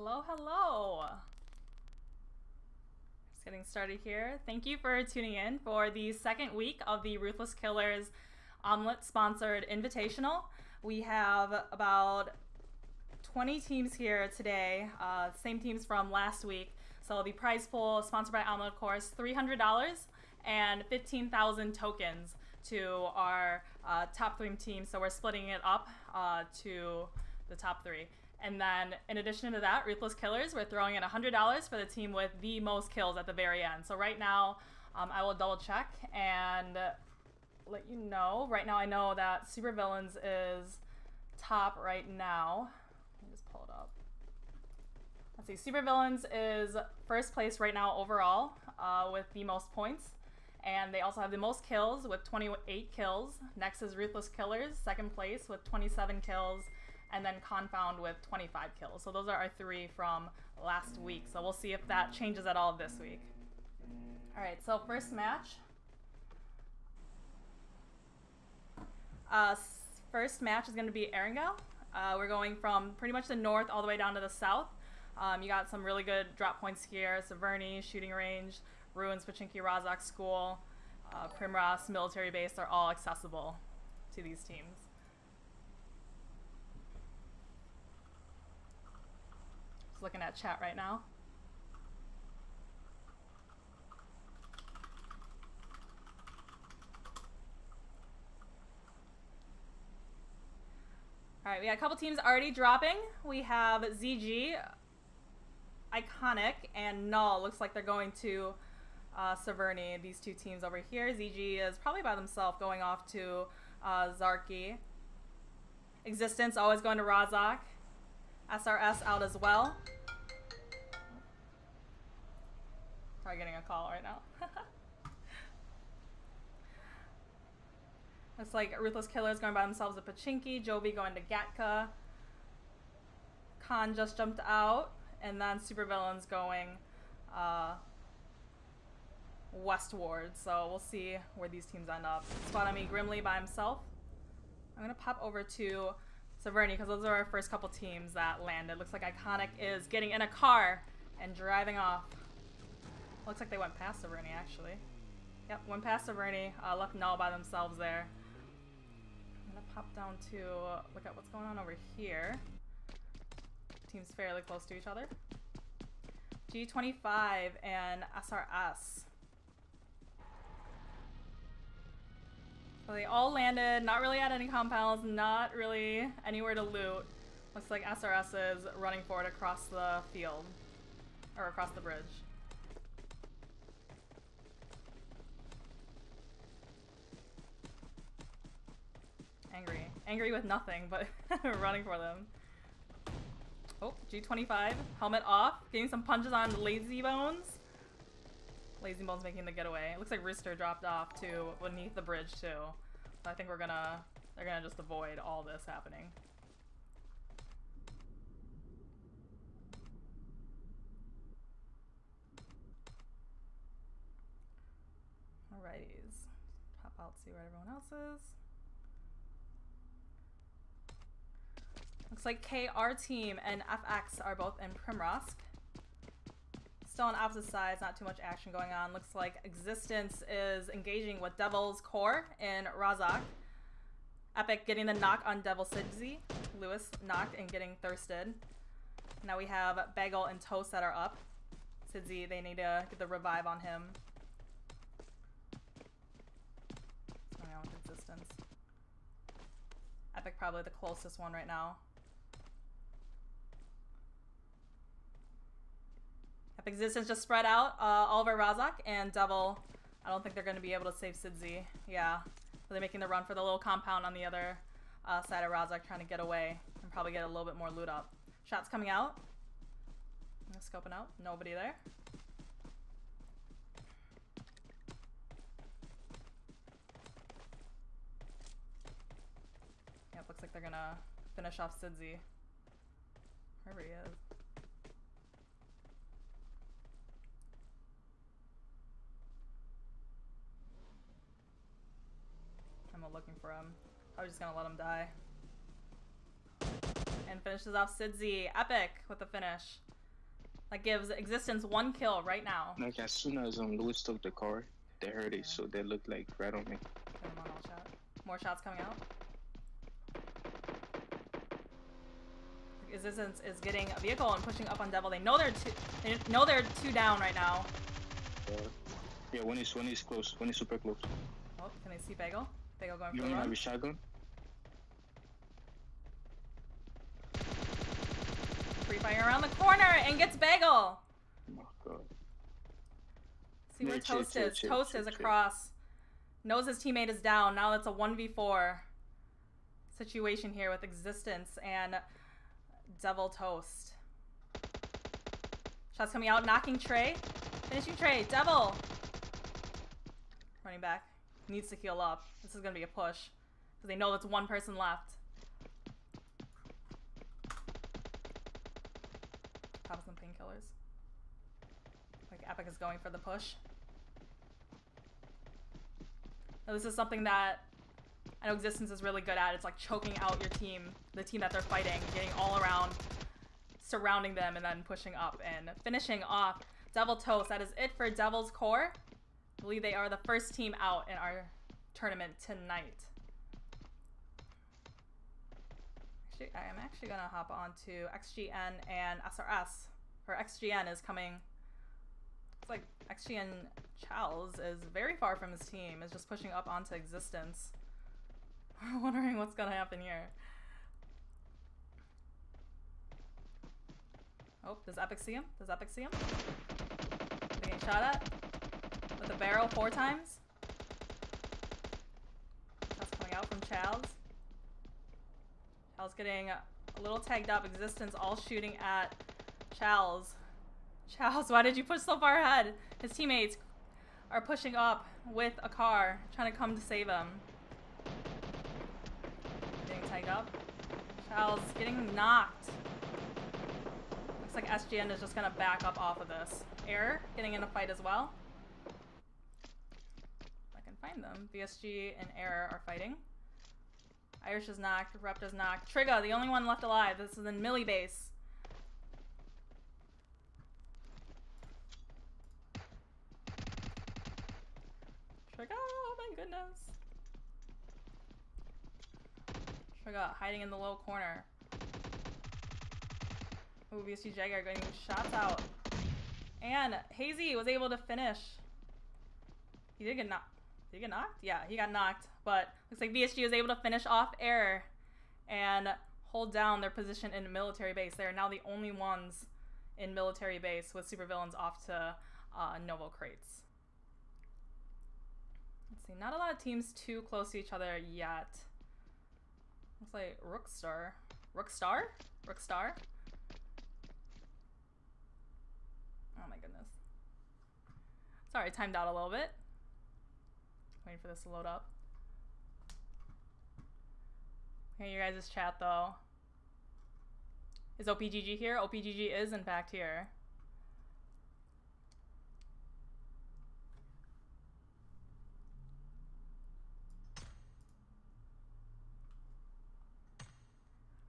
Hello, hello. Just getting started here. Thank you for tuning in for the second week of the Ruthless Killers OMLET sponsored Invitational. We have about 20 teams here today, same teams from last week. So the prize pool, sponsored by OMLET, of course, $300 and 15,000 tokens to our top 3 teams. So we're splitting it up to the top 3. And then in addition to that, Ruthless Killers, we're throwing in $100 for the team with the most kills at the very end. So right now, I will double check and let you know. Right now I know that Supervillains is top right now. Let me just pull it up. Let's see, Supervillains is first place right now overall with the most points. And they also have the most kills with 28 kills. Next is Ruthless Killers, second place with 27 kills. And then Confound with 25 kills. So those are our 3 from last week. So we'll see if that changes at all this week. All right, so first match. First match is going to be Erangel. We're going from pretty much the north all the way down to the south. You got some really good drop points here. Severny, Shooting Range, Ruins, Pachinki, Razak School, Primrose, Military Base are all accessible to these teams. Just looking at chat right now. All right, we got a couple teams already dropping. We have ZG, Iconic, and Null. Looks like they're going to Severny, these 2 teams over here. ZG is probably by themselves going off to Zarky. Existence always going to Razak. SRS out as well. Probably getting a call right now. Looks like Ruthless Killers going by themselves to Pachinki. Jovi going to Gatka. Khan just jumped out. And then Supervillains going westward. So we'll see where these teams end up. Spot on me, Grimly by himself. I'm going to pop over to Severny because those are our first couple teams that landed. Looks like Iconic is getting in a car and driving off. Looks like they went past Severny actually. Yep, went past Severny. Left Null by themselves there. I'm going to pop down to look at what's going on over here. Teams fairly close to each other. G25 and SRS. So they all landed, not really at any compounds, not really anywhere to loot. Looks like SRS is running forward across the field, or across the bridge. Angry with nothing, but running for them. Oh, G25, helmet off, getting some punches on Lazy Bones. Lazy Bones making the getaway. It looks like Rooster dropped off to beneath the bridge too. So I think they're gonna just avoid all this happening. Alrighties, hop out, see where everyone else is. Looks like KR team and FX are both in Primrose. Still on opposite sides, not too much action going on. Looks like Existence is engaging with Devil's Core in Razak. Epic getting the knock on Devil Sidzi. Lewis knocked and getting thirsted. Now we have Bagel and Toast that are up. Sidzi, they need to get the revive on him. What's going on with Existence? Epic probably the closest one right now. Epic Existence just spread out all over Razak and Devil. I don't think they're going to be able to save Sidzi. Yeah. So they're making the run for the little compound on the other side of Razak, trying to get away and probably get a little bit more loot up. Shots coming out. Scoping out. Nobody there. Yep, looks like they're going to finish off Sidzi. Wherever he is. I'm looking for him. I was just gonna let him die. And finishes off Sidzi. Epic with the finish. That gives Existence 1 kill right now. Like as soon as Lewis took the car, they heard it, so they looked like right on me. More shots coming out. Existence is getting a vehicle and pushing up on Devil. They know they're two down right now. Yeah, one is close. One is super close. Oh, can they see Bagel? Bagel going for you the run. You have a shotgun? Free fire around the corner and gets Bagel. Oh my god. See where Toast is. Toast is across. Knows his teammate is down. Now it's a 1v4 situation here with Existence and Devil Toast. Shots coming out, knocking Trey. Finishing Trey. Devil. Running back. Needs to heal up. This is going to be a push. Because they know that's one person left. Pop some painkillers. Like Epic is going for the push. Now this is something that I know Existence is really good at. It's like choking out your team, the team that they're fighting, getting all around, surrounding them, and then pushing up and finishing off Devil Toast. That is it for Devil's Core. I believe they are the first team out in our tournament tonight. I'm actually gonna hop on to XGN and SRS. Or XGN is coming. It's like XGN Charles is very far from his team, is just pushing up onto Existence. I'm wondering what's gonna happen here. Oh, does Epic see him? Does Epic see him? Getting shot at with a barrel 4 times. That's coming out from Charles. Charles getting a little tagged up. Existence all shooting at Charles. Charles, why did you push so far ahead? His teammates are pushing up with a car, trying to come to save him. Getting tagged up. Charles getting knocked. Looks like SGN is just gonna back up off of this. Error getting in a fight as well. If I can find them. VSG and Error are fighting. Irish is knocked, Rept is knocked. Trigga, the only one left alive. This is in Millie base. Trigga, oh my goodness. Trigga hiding in the low corner. Ooh, VSG Jagger getting shots out. And Hazy was able to finish. He did get knocked. Did he get knocked? Yeah, he got knocked. But looks like VSG was able to finish off Error and hold down their position in military base. They are now the only ones in military base with supervillains off to Novo crates. Let's see, not a lot of teams too close to each other yet. Looks like Rookstar. Rookstar? Rookstar? Oh my goodness. Sorry, timed out a little bit. Waiting for this to load up. Hey, you guys' chat though. Is OPGG here? OPGG is in fact here.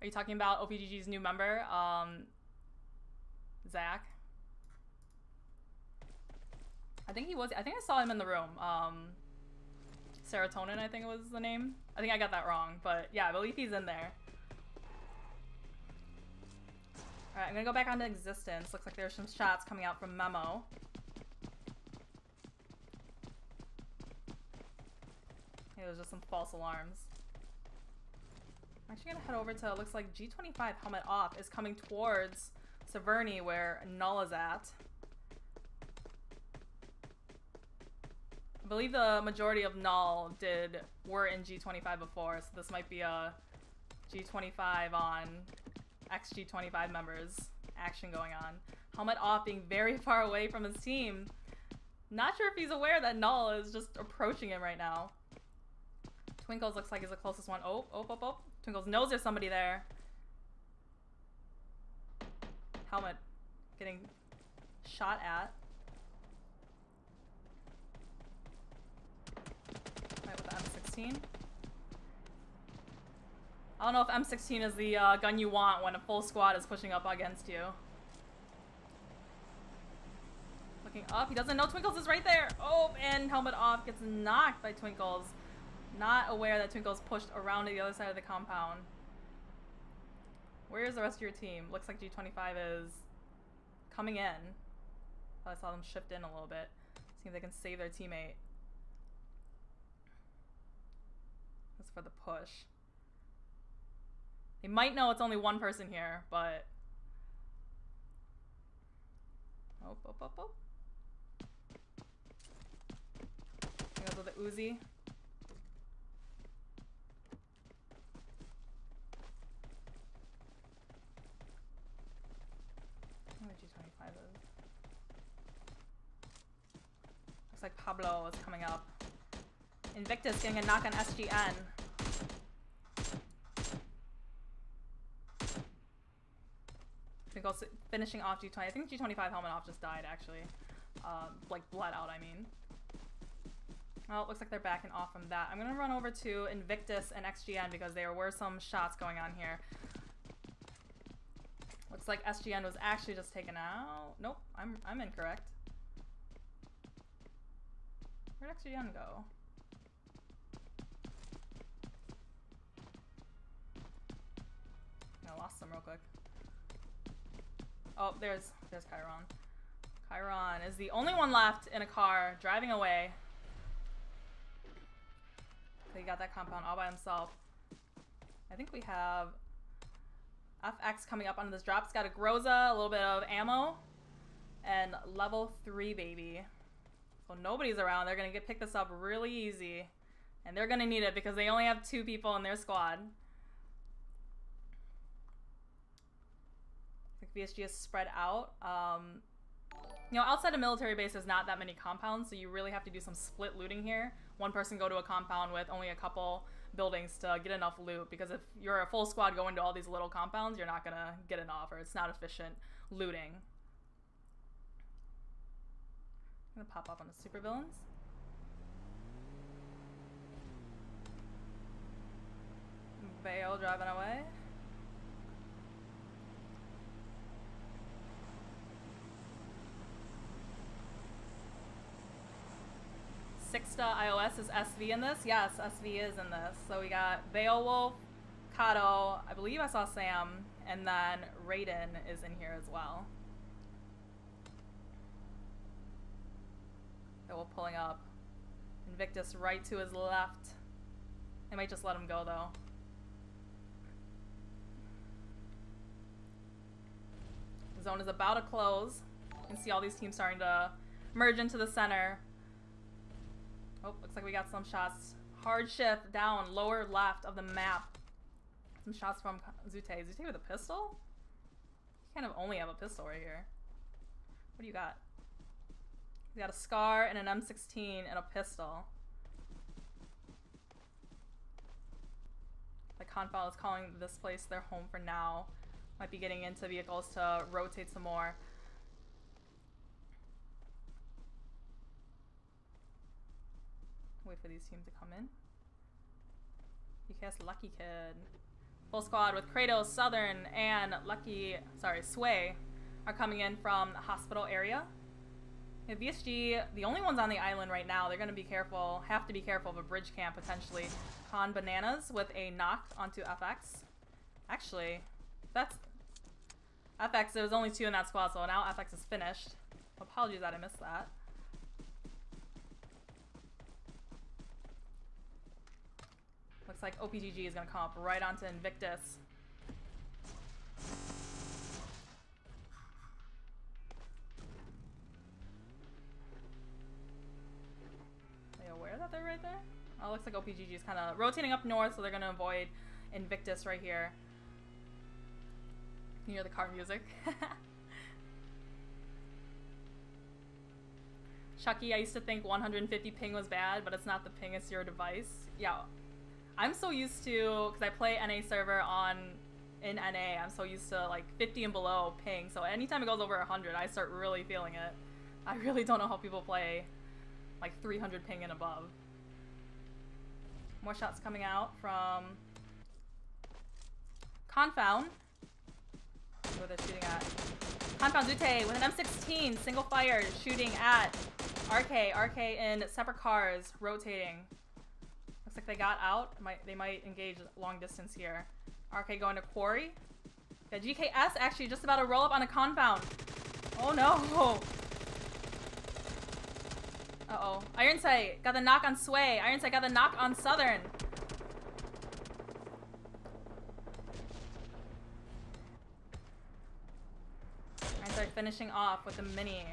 Are you talking about OPGG's new member, Zach? I think I saw him in the room. Serotonin, I think was the name. I think I got that wrong, but yeah, I believe he's in there. Alright, I'm gonna go back onto Existence. Looks like there's some shots coming out from Memo. Hey, there's just some false alarms. I'm actually gonna head over to, looks like G25 helmet off is coming towards Severny where Null is at. I believe the majority of Null were in G25 before, so this might be a G25 on XG25 members action going on. Helmet off being very far away from his team. Not sure if he's aware that Null is just approaching him right now. Twinkles looks like he's the closest one. Oh. Twinkles knows there's somebody there. Helmet getting shot at. Right, with the M16. I don't know if M16 is the gun you want when a full squad is pushing up against you. Looking up. He doesn't know Twinkles is right there. Oh, and helmet off. Gets knocked by Twinkles. Not aware that Twinkles pushed around to the other side of the compound. Where is the rest of your team? Looks like G25 is coming in. I saw them shift in a little bit. See if they can save their teammate. That's for the push. They might know it's only one person here, but... Oh, oh, oh, oh. He goes with the Uzi. Where G25 is. Looks like Pablo is coming up. Invictus getting a knock on SGN. Twinkles finishing off G20. I think G25 helmet off just died actually. Like bled out, I mean. Well, it looks like they're backing off from that. I'm gonna run over to Invictus and XGN because there were some shots going on here. Looks like SGN was actually just taken out. Nope, I'm incorrect. Where'd XGN go? I lost them real quick. Oh, there's Chiron. Chiron is the only one left in a car driving away. He got that compound all by himself. I think we have FX coming up onto this drop. It's got a Groza, a little bit of ammo, and level 3, baby. So nobody's around. They're gonna pick this up really easy, and they're gonna need it because they only have 2 people in their squad. I think VSG is spread out. You know, outside of military base, there's not that many compounds, so you really have to do some split looting here. One person go to a compound with only a couple buildings to get enough loot, because if you're a full squad going to all these little compounds, you're not gonna get enough, or it's not efficient looting. I'm gonna pop up on the supervillains. Vale driving away. Sixta iOS is SV in this? Yes, SV is in this. So we got Beowulf, Kato, I believe I saw Sam, and then Raiden is in here as well. So we're pulling up. Invictus right to his left. They might just let him go though. The zone is about to close. You can see all these teams starting to merge into the center. Oh, looks like we got some shots. Hard shift down, lower left of the map. Some shots from Zute. Zute with a pistol? You kind of only have a pistol right here. What do you got? You got a SCAR and an M16 and a pistol. The Confal is calling this place their home for now. Might be getting into vehicles to rotate some more. Wait for these teams to come in. UKS Lucky Kid. Full squad with Kratos, Southern, and Sway are coming in from the hospital area. Yeah, VSG, the only ones on the island right now, they're going to be careful, have to be careful of a bridge camp potentially. Con Bananas with a knock onto FX. Actually, that's FX, there was only 2 in that squad, so now FX is finished. Apologies that I missed that. Looks like OPGG is going to come up right onto Invictus. Are you aware that they're right there? Oh, looks like OPGG is kind of rotating up north, so they're going to avoid Invictus right here. You hear the car music. Chucky, I used to think 150 ping was bad, but it's not the ping, it's your device. Yeah. I'm so used to, because I play NA server in NA, I'm so used to like 50 and below ping, so anytime it goes over 100, I start really feeling it. I really don't know how people play like 300 ping and above. More shots coming out from Confound. Who they're shooting at. Compound Zute with an M16, single fire, shooting at RK. RK in separate cars, rotating. Looks like they got out. They might engage long distance here. RK going to quarry. Yeah, GKS actually just about to roll up on a compound. Oh no. Uh-oh. Ironsight got the knock on Sway. Ironsight got the knock on Southern. Ironsight finishing off with the Mini.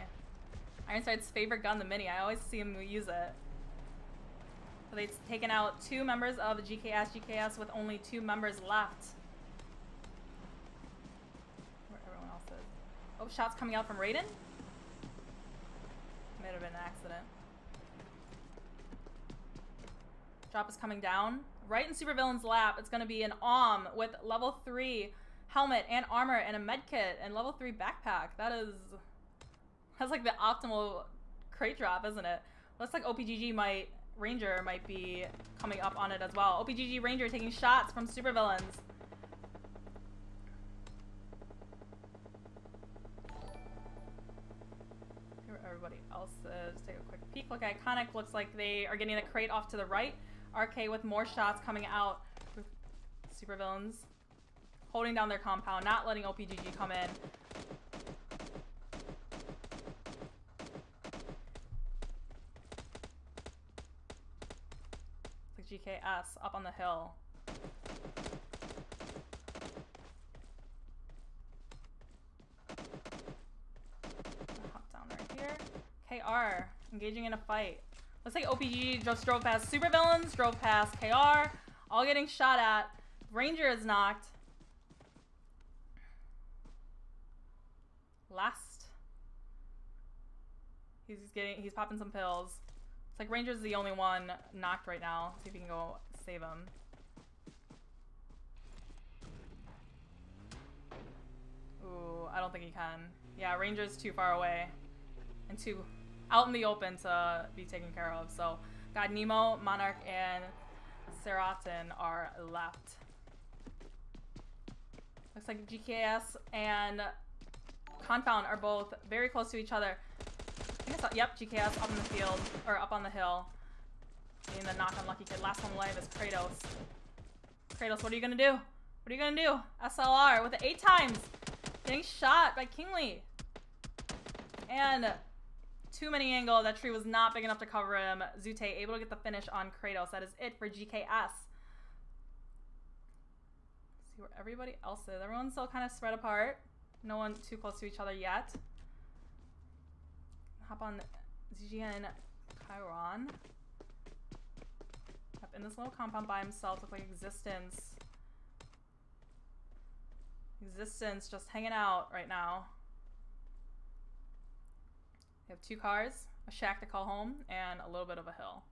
Ironsight's favorite gun, the Mini. I always see him use it. So they've taken out 2 members of GKS. GKS with only 2 members left. Where everyone else is. Oh, shots coming out from Raiden. Might have been an accident. Drop is coming down. Right in Supervillain's lap, it's going to be an OM with level 3 helmet and armor and a medkit and level 3 backpack. That's like the optimal crate drop, isn't it? Looks like OPGG Ranger might be coming up on it as well. OPGG Ranger taking shots from supervillains. Here everybody else is. Take a quick peek. Look, Iconic looks like they are getting the crate off to the right. RK with more shots coming out with supervillains. Holding down their compound, not letting OPGG come in. It's like GKS up on the hill. Hop down right here. KR engaging in a fight. Looks like OPGG just drove past supervillains, drove past KR, all getting shot at. Ranger is knocked. Last. He's popping some pills. It's like Ranger's the only one knocked right now. See if we can go save him. Ooh, I don't think he can. Yeah, Ranger's too far away. And too out in the open to be taken care of. So, got Nemo, Monarch, and Seratin are left. Looks like GKS and Confound are both very close to each other. I think yep, GKS up in the field, or up on the hill. Getting the knock on Lucky Kid. Last one alive is Kratos. Kratos, what are you gonna do? What are you gonna do? SLR with the 8 times. Getting shot by Kingly. And too many angle. That tree was not big enough to cover him. Zute able to get the finish on Kratos. That is it for GKS. See where everybody else is. Everyone's still kind of spread apart. No one too close to each other yet. Hop on ZGN Chiron. Up in this little compound by himself. Look like Existence. Existence just hanging out right now. We have 2 cars, a shack to call home, and a little bit of a hill.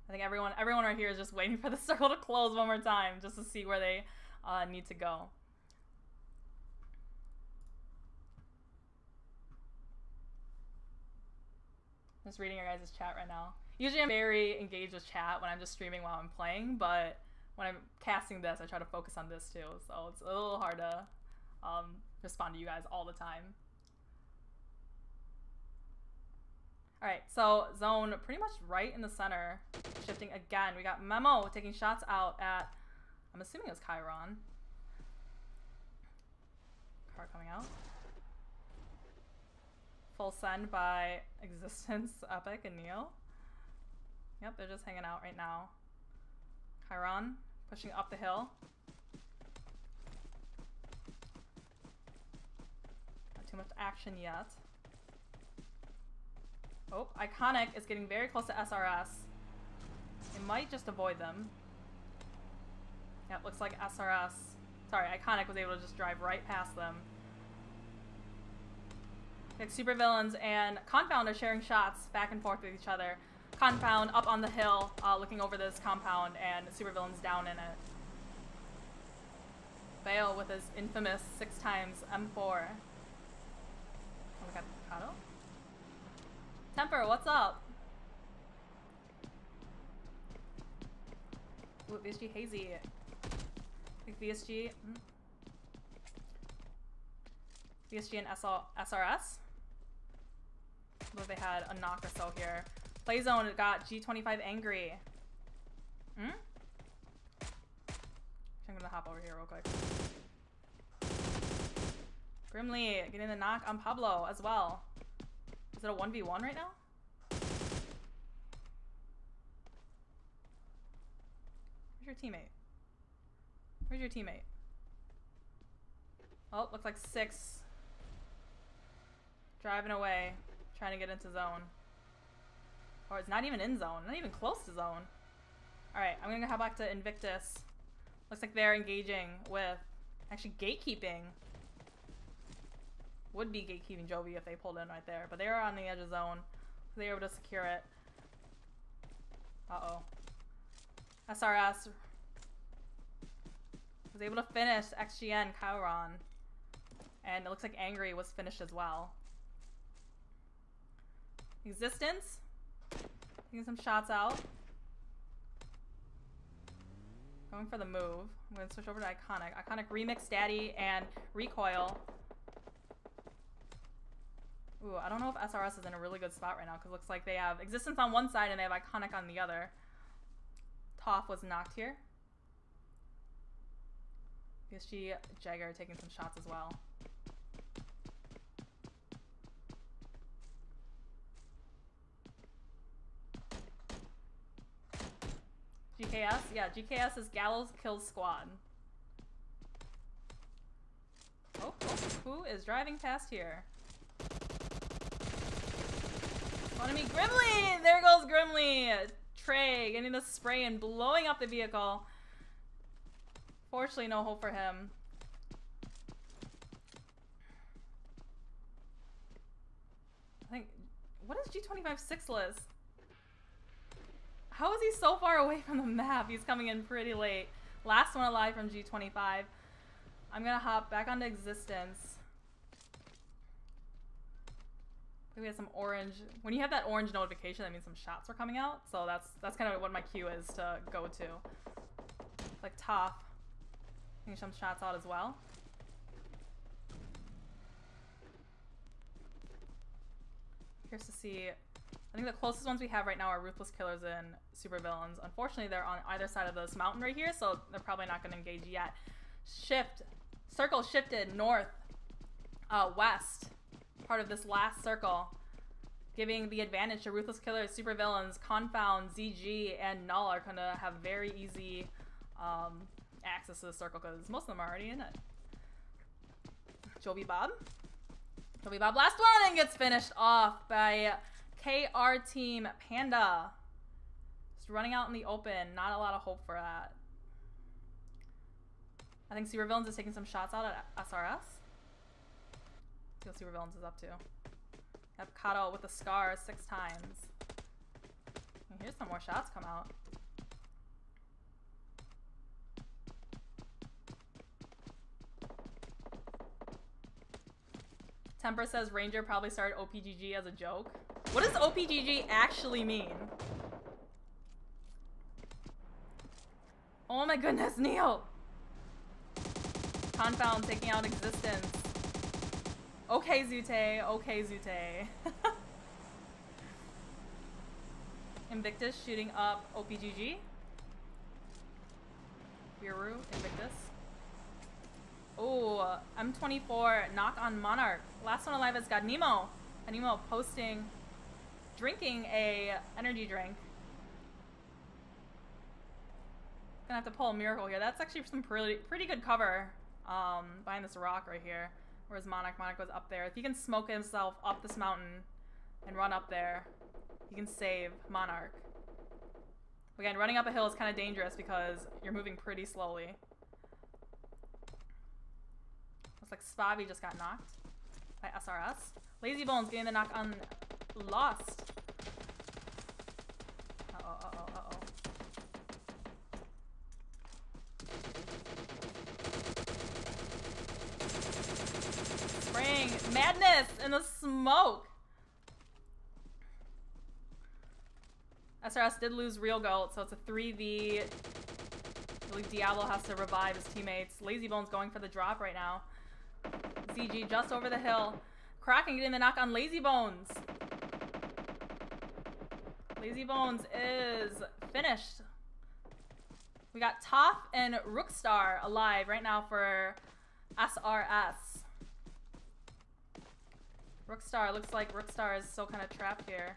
I think everyone right here is just waiting for the circle to close one more time, just to see where they need to go. Just reading your guys' chat right now. Usually I'm very engaged with chat when I'm just streaming while I'm playing, but when I'm casting this, I try to focus on this too, so it's a little hard to respond to you guys all the time. Alright, so zone pretty much right in the center. Shifting again. We got Memo taking shots out at, I'm assuming it's Chiron. Car coming out. Full send by Existence, Epic, and Neo. Yep, they're just hanging out right now. Chiron pushing up the hill. Not too much action yet. Oh, Iconic is getting very close to SRS. It might just avoid them. Yep, looks like SRS. Sorry, Iconic was able to just drive right past them. Like supervillains and Confound are sharing shots back and forth with each other. Confound up on the hill, looking over this compound, and supervillains down in it. Bale with his infamous 6 times M4. Oh, we got Kato. Temper, what's up? Ooh, VSG Hazy. I think VSG. VSG and SRS. But they had a knock or so here. Playzone got G25 angry. I'm gonna hop over here real quick. Grimly getting the knock on Pablo as well. Is it a 1v1 right now? Where's your teammate? Where's your teammate? Oh, looks like 6. Driving away, trying to get into zone. Or it's not even in zone, not even close to zone. Alright, I'm gonna go back to Invictus. Looks like they're engaging with, actually gatekeeping. Would be gatekeeping Jovi if they pulled in right there, but they were on the edge of zone. They were able to secure it. Uh-oh. SRS was able to finish XGN Chiron. And it looks like Angry was finished as well. Existence. Getting some shots out. Going for the move. I'm going to switch over to Iconic. Iconic Remix, Daddy, and Recoil. Ooh, I don't know if SRS is in a really good spot right now because it looks like they have Existence on one side and they have Iconic on the other. Toph was knocked here. PSG Jagger taking some shots as well. GKS? Yeah, GKS is Gallows Kills Squad. Oh, who is driving past here? Want to meet Grimly! There goes Grimly! Trey getting the spray and blowing up the vehicle. Fortunately, no hope for him. I think, what is G25 6less? How is he so far away from the map? He's coming in pretty late. Last one alive from G25. I'm gonna hop back onto Existence. We have some orange. When you have that orange notification, that means some shots are coming out. So that's kind of what my cue is to go to. Like Toph. Getting some shots out as well. Here's to see. I think the closest ones we have right now are Ruthless Killers and Supervillains. Unfortunately, they're on either side of this mountain right here, so they're probably not going to engage yet. Circle shifted north, west. Part of this last circle, giving the advantage to Ruthless Killers, Supervillains, Confound, ZG, and Null are going to have very easy access to the circle because most of them are already in it. Jovi Bob. Jovi Bob, last one, and gets finished off by KR Team Panda. Just running out in the open. Not a lot of hope for that. I think Supervillains is taking some shots out at SRS. Let's see what Supervillains is up to. Epcado with the scar 6 times. And here's some more shots come out. Temper says Ranger probably started OPGG as a joke. What does OPGG actually mean? Oh my goodness, Neo! Confound taking out Existence. Okay, Zute. Okay, Zute. Invictus shooting up OPGG. Biru, Invictus. Oh, M24 knock on Monarch. Last one alive has got Nemo. Nemo posting, drinking a energy drink. Gonna have to pull a miracle here. That's actually some pretty good cover behind this rock right here. Whereas Monarch was up there. If he can smoke himself up this mountain and run up there, he can save Monarch. Again, running up a hill is kind of dangerous because you're moving pretty slowly. Looks like Spavi just got knocked by SRS. Lazy Bones getting the knock on Lost. Uh-oh. Spraying madness in the smoke. SRS did lose Real Goat, so it's a 3v believe Diablo has to revive his teammates. Lazy Bones going for the drop right now. ZG just over the hill. Kraken getting the knock on Lazy Bones. Lazy Bones is finished. We got Toph and Rookstar alive right now for SRS. Rookstar, looks like Rookstar is still kind of trapped here.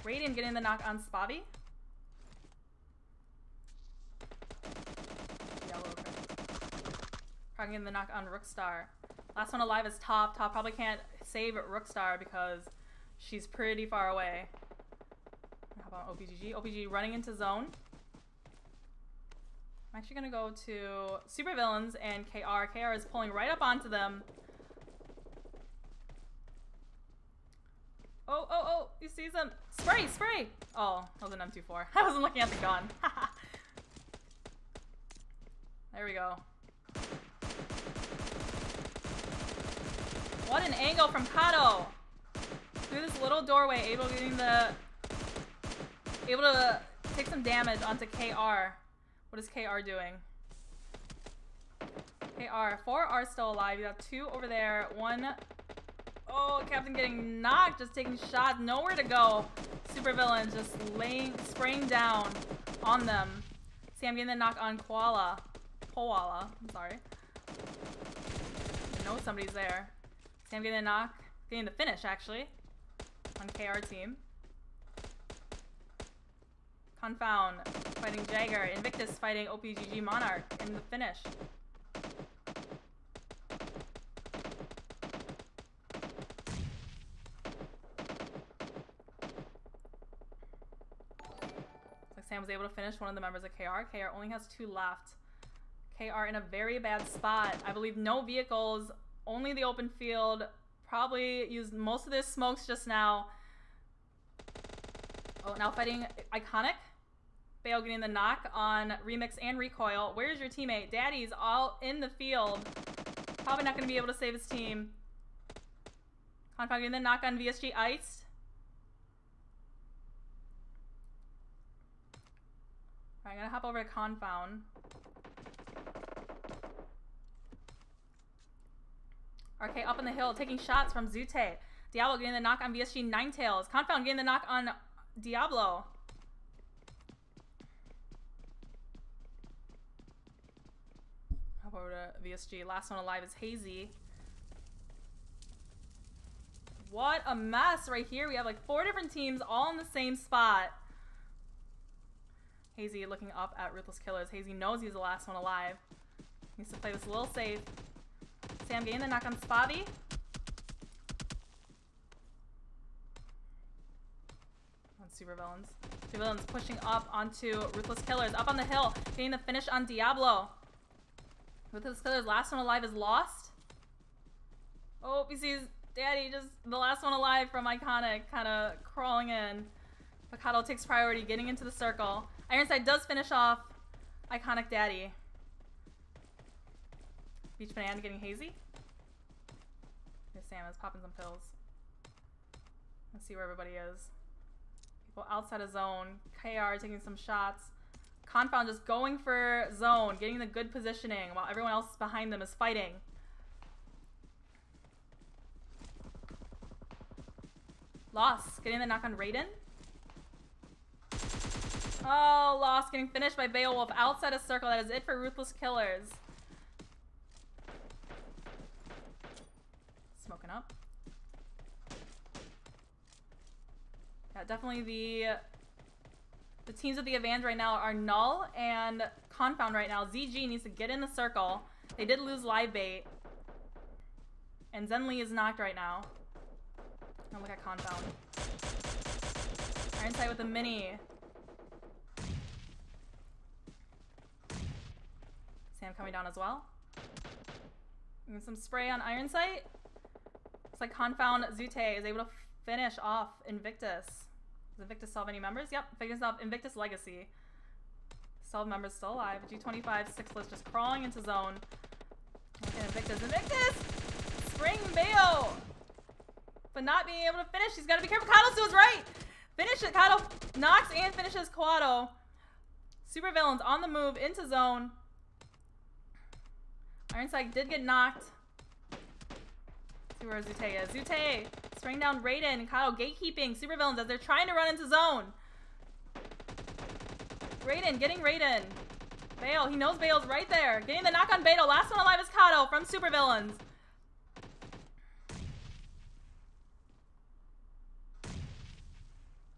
Radiant getting the knock on Spobby. Probably getting the knock on Rookstar. Last one alive is Toph. Toph probably can't save Rookstar because she's pretty far away. How about OPGG? OPGG running into zone. I'm actually going to go to Supervillains and KR. KR is pulling right up onto them. Oh, oh, oh, he sees him. Spray, spray. Oh, that was an M24. I wasn't looking at the gun. There we go. What an angle from Kato. Through this little doorway, able to take some damage onto KR. What is KR doing? KR, 4 are still alive. You got 2 over there. 1. Oh, Captain getting knocked, just taking shots, nowhere to go. Supervillains just spraying down on them. Sam getting the knock on Koala. I'm sorry. I know somebody's there. Sam getting the knock, getting the finish actually on KR team. Confound fighting Jagger. Invictus fighting OPGG Monarch in the finish. Looks like Sam was able to finish one of the members of KR. KR only has 2 left. KR in a very bad spot. I believe no vehicles, only the open field. Probably used most of their smokes just now. Oh, now fighting Iconic. Bale getting the knock on Remix and Recoil. Where's your teammate? Daddy's all in the field. Probably not going to be able to save his team. Confound getting the knock on VSG Iced. Alright, I'm going to hop over to Confound. RK up on the hill, taking shots from Zute. Diablo getting the knock on VSG Ninetales. Confound getting the knock on Diablo. Hop over to VSG. Last one alive is Hazy. What a mess right here. We have like 4 different teams all in the same spot. Hazy looking up at Ruthless Killers. Hazy knows he's the last one alive. He needs to play this a little safe. Sam getting the knock on Spobby. On Supervillains. Supervillains pushing up onto Ruthless Killers. Up on the hill. Getting the finish on Diablo. Ruthless Killers, last one alive is lost. Oh, he sees Daddy, just the last one alive from Iconic, kind of crawling in. Mikado takes priority, getting into the circle. Ironside does finish off Iconic Daddy. Beach Banana getting Hazy. Here's Sam is popping some pills. Let's see where everybody is. People outside of zone. KR taking some shots. Confound just going for zone, getting the good positioning while everyone else behind them is fighting. Lost getting the knock on Raiden. Oh, Lost getting finished by Beowulf outside of circle. That is it for Ruthless Killers. Smoking up. Yeah, definitely the teams with the advantage right now are Null and Confound right now. ZG needs to get in the circle. They did lose live bait. And Zenli is knocked right now. Oh, look at Confound. Ironsight with a mini. Sam coming down as well. And some spray on Ironsight. Looks like Confound Zute is able to finish off Invictus. Does Invictus solve any members? Yep, Invictus off Invictus Legacy. Solve members still alive. G25, Sixless just crawling into zone. Okay, Invictus. Spring Bayo! But not being able to finish. He's got to be careful. Kato's to his right! Finish it. Kato knocks and finishes Quado. Supervillains on the move into zone. Ironsight did get knocked. Let's see where Zute is. Zute spraying down Raiden and Kyle gatekeeping Supervillains as they're trying to run into zone. Raiden getting Raiden. Bale, he knows Bale's right there. Getting the knock on Beto. Last one alive is Kato from Supervillains.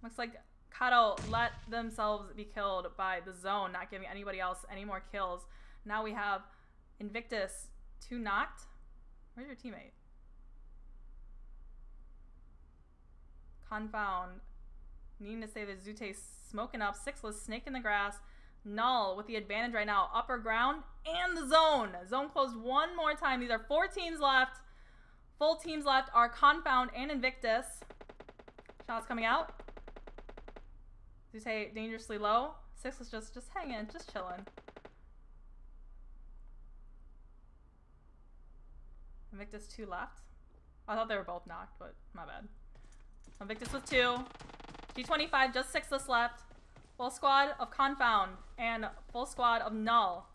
Looks like Kato let themselves be killed by the zone, not giving anybody else any more kills. Now we have Invictus, 2 knocked. Where's your teammate? Confound. Needing to say that Zute's smoking up. Sixless, snake in the grass. Null with the advantage right now. Upper ground and the zone. Zone closed one more time. These are 4 teams left. Full teams left are Confound and Invictus. Shots coming out. Zute dangerously low. Sixless just hanging, just chilling. Invictus 2 left. I thought they were both knocked, but my bad. Invictus with 2. G25, just 6less left. Full squad of Confound and full squad of Null.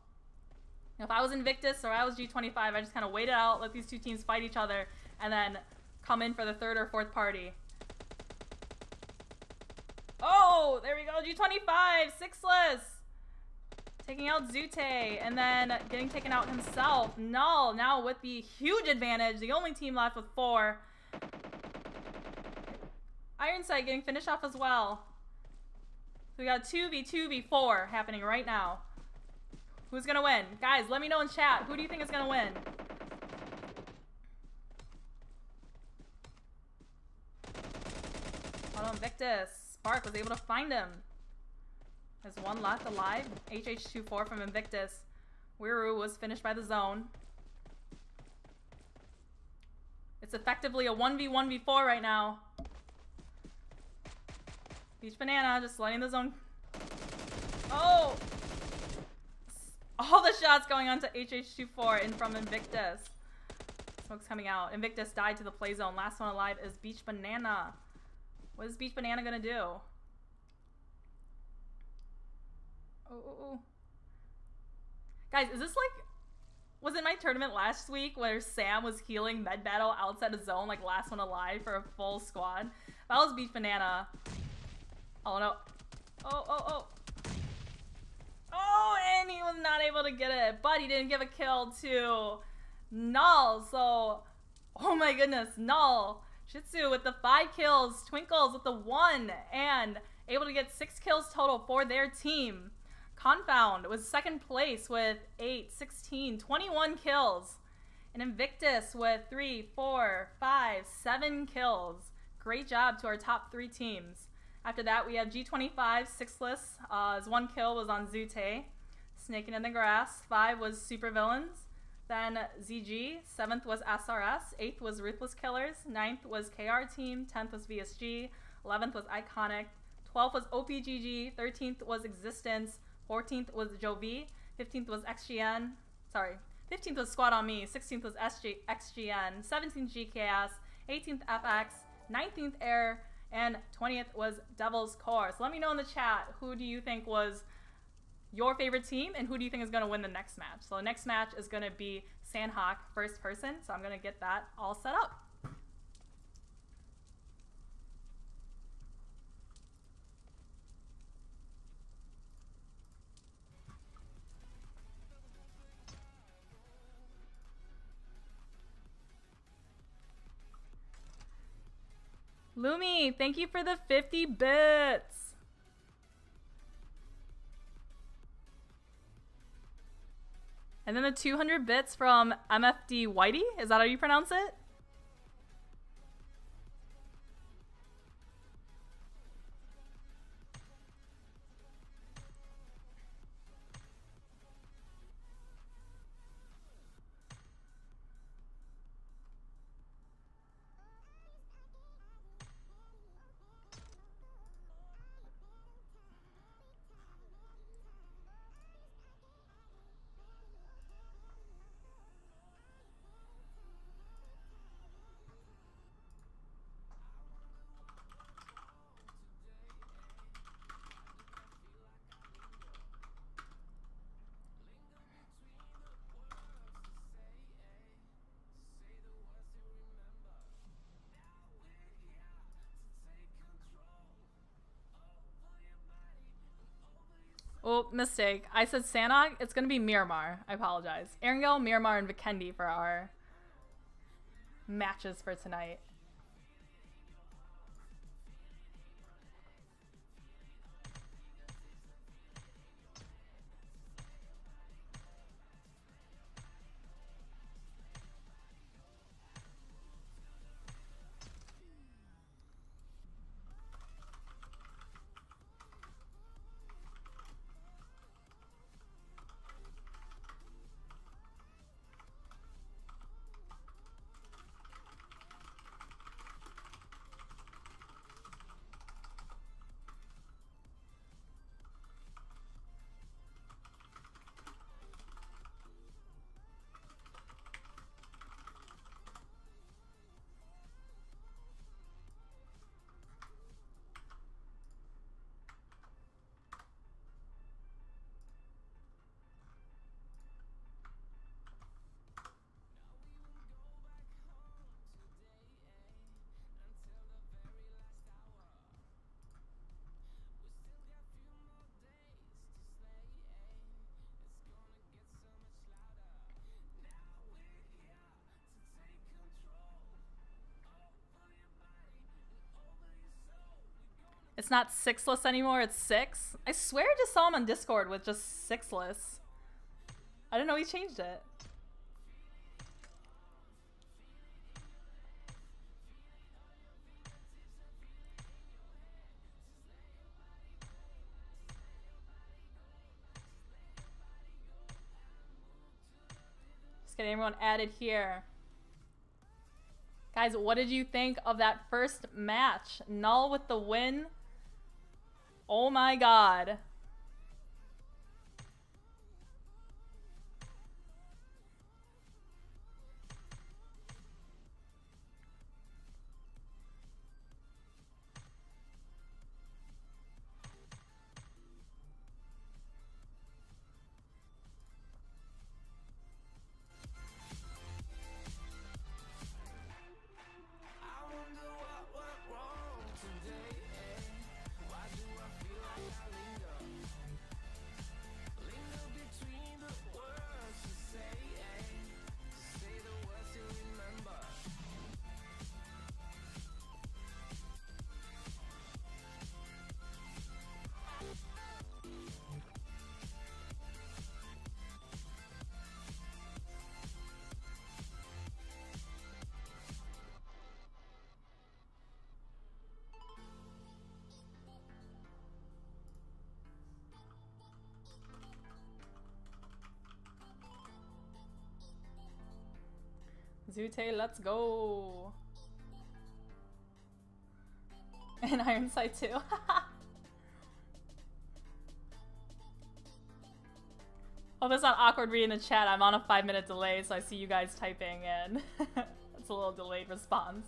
If I was Invictus or I was G25, I just kind of wait it out, let these 2 teams fight each other, and then come in for the 3rd or 4th party. Oh, there we go. G25, 6less. Taking out Zute, and then getting taken out himself. Null now with the huge advantage. The only team left with 4. Ironsight getting finished off as well. So we got 2v2v4 happening right now. Who's gonna win? Guys, let me know in chat. Who do you think is gonna win? Hold on, Invictus. Spark was able to find him. There's 1 left alive. HH24 from Invictus. Wiru was finished by the zone. It's effectively a 1v1v4 right now. Beach Banana just letting the zone. Oh! All the shots going on to HH24 in from Invictus. Smoke's coming out. Invictus died to the play zone. Last one alive is Beach Banana. What is Beach Banana gonna do? Oh. Guys, is this like... Was it my tournament last week where Sam was healing med battle outside of zone, like last one alive for a full squad? That was Beach Banana. Oh no. Oh, and he was not able to get it, but he didn't give a kill to Null, so... Oh my goodness, Null. Shitsu with the 5 kills, Twinkles with the 1, and able to get 6 kills total for their team. Confound was 2nd place with 8, 16, 21 kills. And Invictus with 3, 4, 5, 7 kills. Great job to our top 3 teams. After that, we have G25, 6less. His 1 kill was on Zute. Snaking in the grass. 5 was Supervillains. Then ZG. 7th was SRS. 8th was Ruthless Killers. 9th was KR Team. 10th was VSG. 11th was Iconic. 12th was OPGG. 13th was Existence. 14th was Jovi. 15th was XGN. Sorry. 15th was Squad on Me. 16th was XGN. 17th GKS. 18th FX. 19th Air. And 20th was Devil's Core. So let me know in the chat, who do you think was your favorite team and who do you think is going to win the next match? So the next match is going to be Sandhawk first person. So I'm going to get that all set up. Lumi, thank you for the 50 bits. And then the 200 bits from MFD Whitey. Is that how you pronounce it? Oh, mistake. I said Sanok. It's gonna be Miramar. I apologize. Erangel, Miramar, and Vikendi for our matches for tonight. It's not sixless anymore, it's six. I swear I just saw him on Discord with just sixless. I didn't know he changed it. Just getting everyone added here. Guys, what did you think of that first match? Null with the win. Oh my god. Zute, let's go. And Ironside too. Oh, that's not awkward reading the chat. I'm on a 5-minute delay, so I see you guys typing and it's a little delayed response.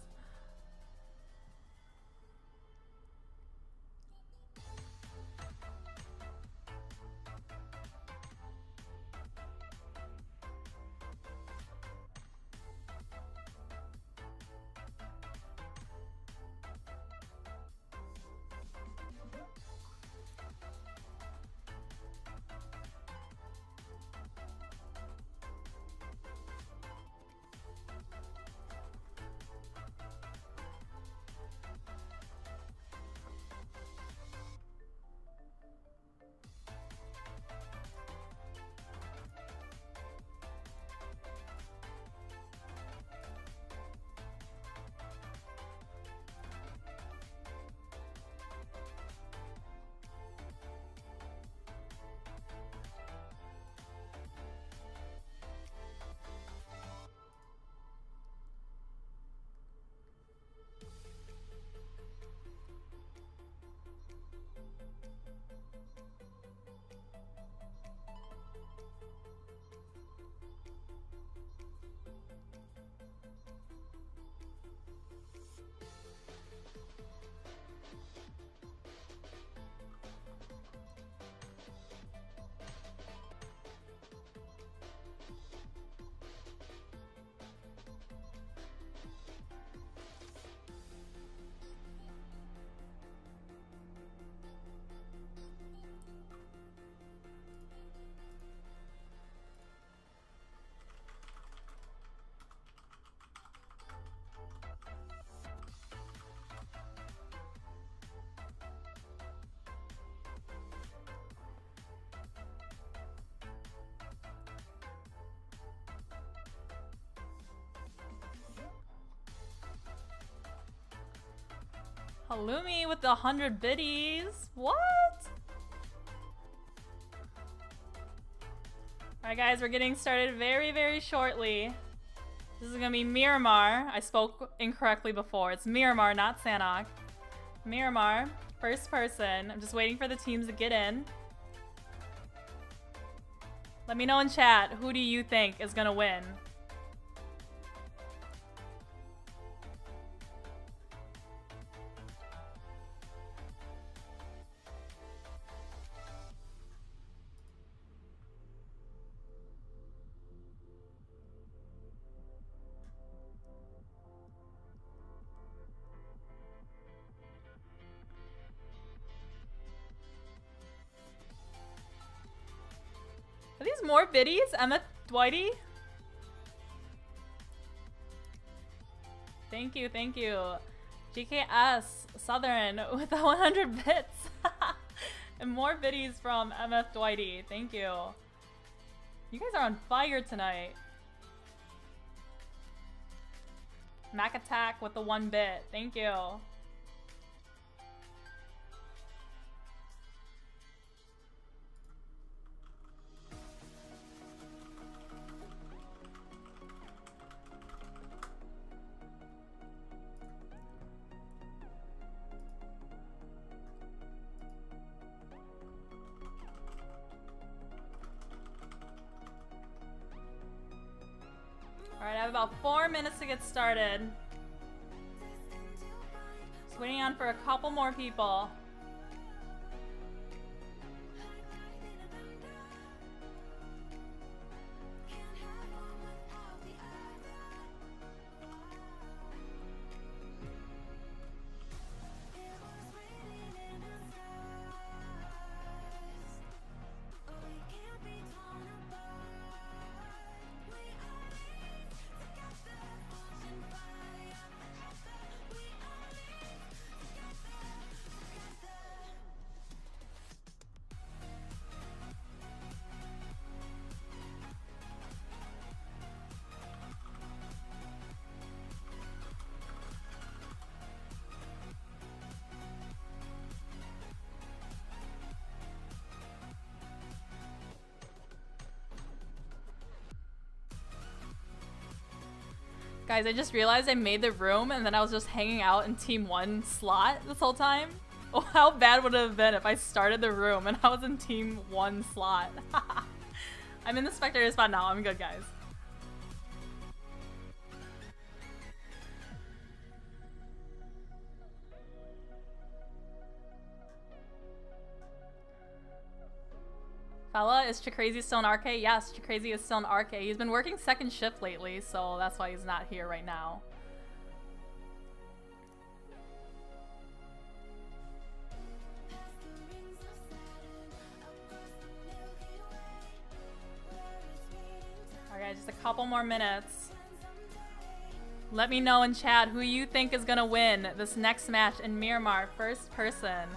Halloumi with the 100 biddies. What? Alright guys, we're getting started very, very shortly. This is gonna be Miramar. I spoke incorrectly before. It's Miramar, not Sanok. Miramar, first person. I'm just waiting for the teams to get in. Let me know in chat, who do you think is gonna win? Are these more biddies? Emma Dwighty? Thank you, thank you. GKS Southern with the 100 bits. And more biddies from MF Dwighty. Thank you. You guys are on fire tonight. Mac Attack with the 1 bit. Thank you. Alright, I have about 4 minutes to get started. Just waiting on for a couple more people. Guys, I just realized I made the room and then I was just hanging out in Team 1 slot this whole time. Oh, how bad would it have been if I started the room and I was in Team 1 slot? I'm in the spectator spot now. I'm good, guys. Fella, is Chicrazy still in RK? Yes, Chicrazy is still in RK. He's been working second shift lately, so that's why he's not here right now. Alright, just a couple more minutes. Let me know in chat who you think is gonna win this next match in Miramar, first person.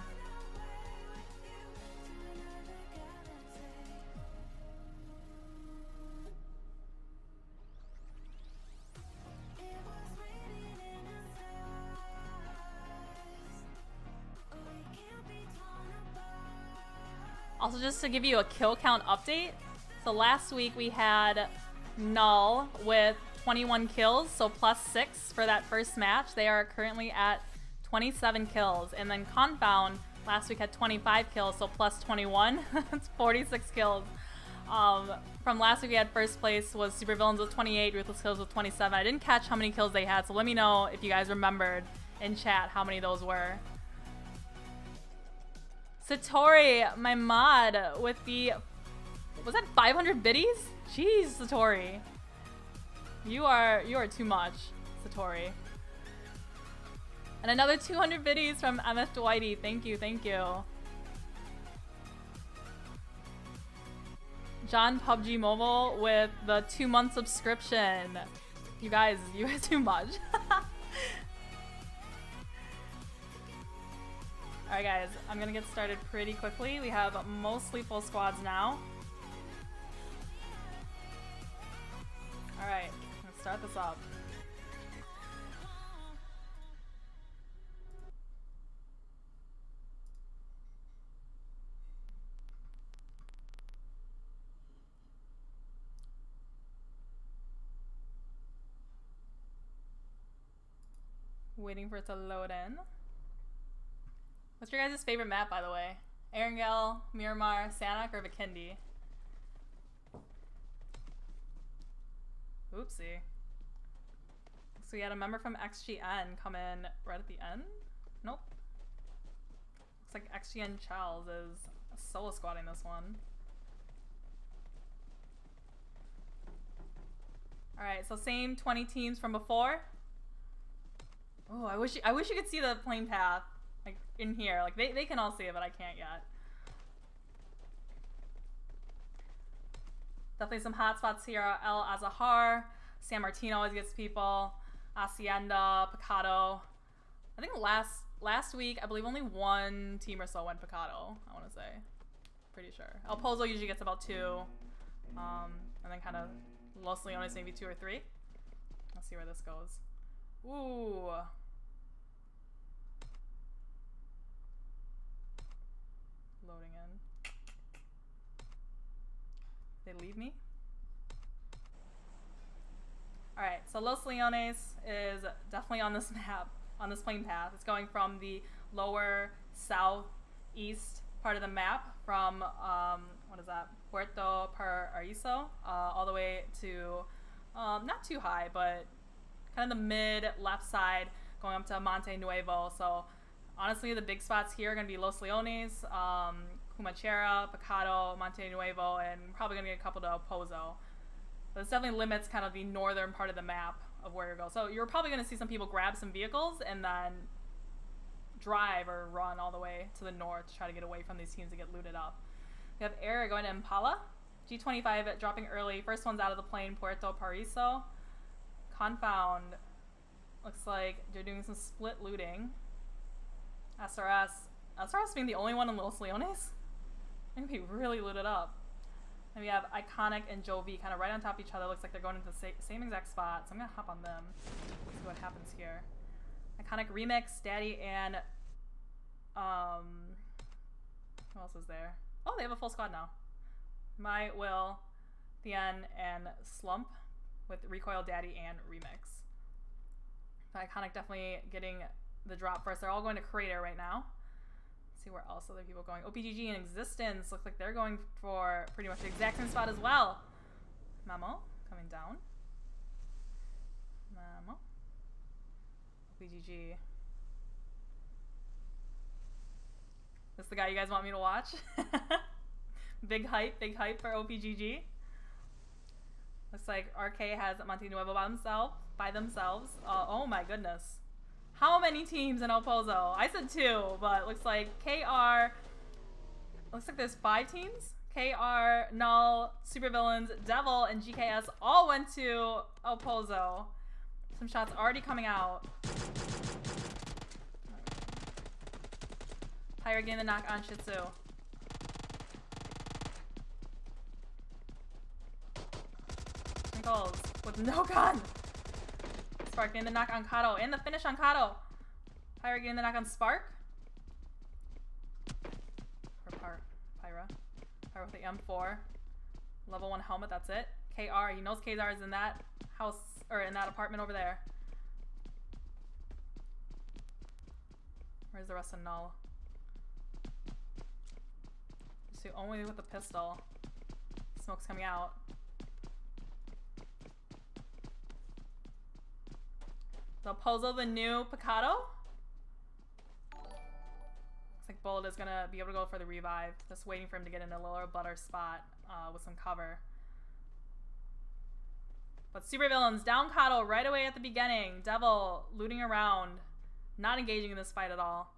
Also, just to give you a kill count update, so last week we had Null with 21 kills, so +6 for that first match. They are currently at 27 kills. And then Confound last week had 25 kills, so +21. That's 46 kills. From last week we had first place was Supervillains with 28, Ruthless Kills with 27. I didn't catch how many kills they had, so let me know if you guys remembered in chat how many those were. Satori, my mod, with the... Was that 500 biddies? Jeez, Satori. You are too much, Satori. And another 200 biddies from MF Dwighty. Thank you, thank you. John PUBG Mobile with the 2-month subscription. You guys are too much. Alright guys, I'm gonna get started pretty quickly. We have mostly full squads now. Alright, let's start this up. Waiting for it to load in. What's your guys' favorite map, by the way? Erangel, Miramar, Sanic, or Vikendi? Oopsie. So we had a member from XGN come in right at the end? Nope. Looks like XGN Charles is solo squatting this one. Alright, so same 20 teams from before. Oh, I wish you could see the plane path, like, in here. Like, they can all see it, but I can't yet. Definitely some hot spots here. El Azahar, San Martino always gets people. Hacienda, Picado. I think last week, I believe only one team or so went Picado, I want to say. Pretty sure. El Pozo usually gets about 2. And then kind of Los Leones maybe 2 or 3. Let's see where this goes. Ooh. Loading in. They leave me? Alright, so Los Leones is definitely on this map, on this plane path. It's going from the lower southeast part of the map from, what is that, Puerto Paraíso, all the way to, not too high, but kind of the mid left side going up to Monte Nuevo. So honestly, the big spots here are going to be Los Leones, Cumachera, Picado, Monte Nuevo, and probably going to get a couple to El Pozo. But this definitely limits kind of the northern part of the map of where you're going. So you're probably going to see some people grab some vehicles and then drive or run all the way to the north to try to get away from these teams and get looted up. We have Air going to Impala. G25 dropping early. First one's out of the plane, Puerto Paraíso. Confound. Looks like they're doing some split looting. SRS being the only one in Los Leones. They're going to be really looted up. And we have Iconic and Jovi kind of right on top of each other. Looks like they're going into the same exact spot. So I'm going to hop on them. See what happens here. Iconic Remix, Daddy, and who else is there? Oh, they have a full squad now. My Will, Thien, and Slump with Recoil, Daddy, and Remix. Iconic definitely getting the drop first. They're all going to Crater right now. Let's see where else other people going. OPGG and Existence looks like they're going for pretty much the exact same spot as well. Memo coming down. Memo. OPGG. This is the guy you guys want me to watch? Big hype for OPGG. Looks like RK has Monte Nuevo by themselves. Oh my goodness. How many teams in El Pozo? I said 2, but looks like KR, looks like there's 5 teams. KR, Null, Supervillains, Devil, and GKS all went to El Pozo. Some shots already coming out. Pyre getting the knock on Shitsu. Twinkles with no gun. Spark getting the knock on Kato. And the finish on Kato. Pyra getting the knock on Spark. Or Pyra with the M4. Level 1 helmet, that's it. KR, he knows KR is in that house, or in that apartment over there. Where's the rest of Null? See, only with the pistol. Smoke's coming out. So Pozo the new Picado. Looks like Bold is gonna be able to go for the revive. Just waiting for him to get in a lower butter spot with some cover. But Supervillains down Kato right away at the beginning. Devil looting around, not engaging in this fight at all.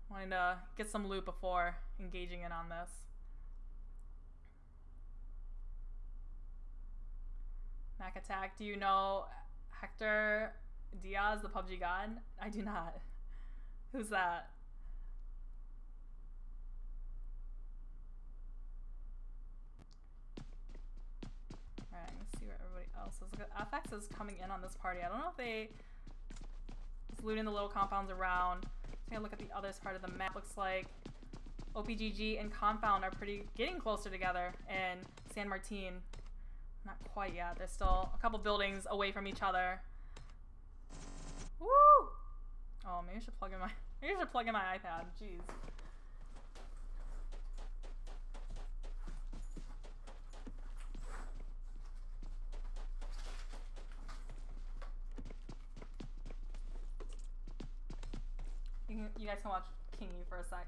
Wanting to get some loot before engaging in on this. Mac Attack, do you know Hector Diaz, the PUBG god? I do not. Who's that? Alright, let's see where everybody else is. Look at FX is coming in on this party. I don't know if they is looting the little compounds around. Take a look at the other part of the map. Looks like OPGG and Confound are getting closer together, and San Martin, not quite yet. They're still a couple buildings away from each other. Woo! maybe I should plug in my iPad. Jeez. You guys can watch Kingy for a sec.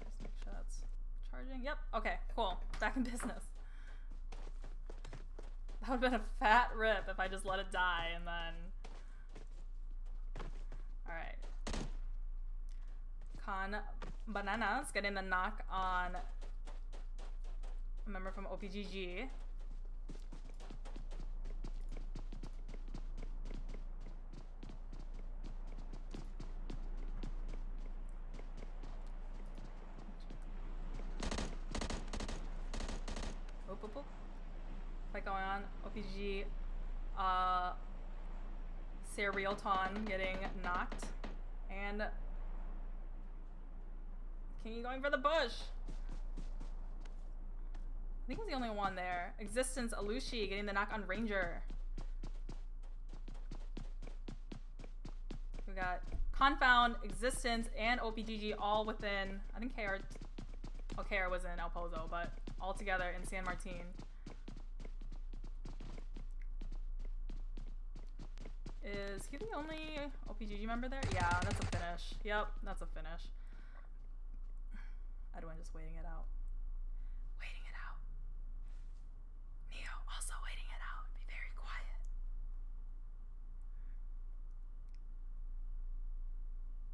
Just make sure that's charging. Yep. Okay, cool. Back in business. That would have been a fat rip if I just let it die and then... Alright. Con Bananas getting the knock on a member from OPGG. Oop, oop, oop. Fight going on. OPGG. Serialton getting knocked. And Kingy going for the bush. I think he's the only one there. Existence, Alushi getting the knock on Ranger. We got Confound, Existence, and OPGG all within, I think KR, oh, KR was in El Pozo, but all together in San Martin. Is he the only OPGG member there? Yeah, that's a finish. Yep, that's a finish. Edwin just waiting it out. Waiting it out. Neo also waiting it out. Be very quiet.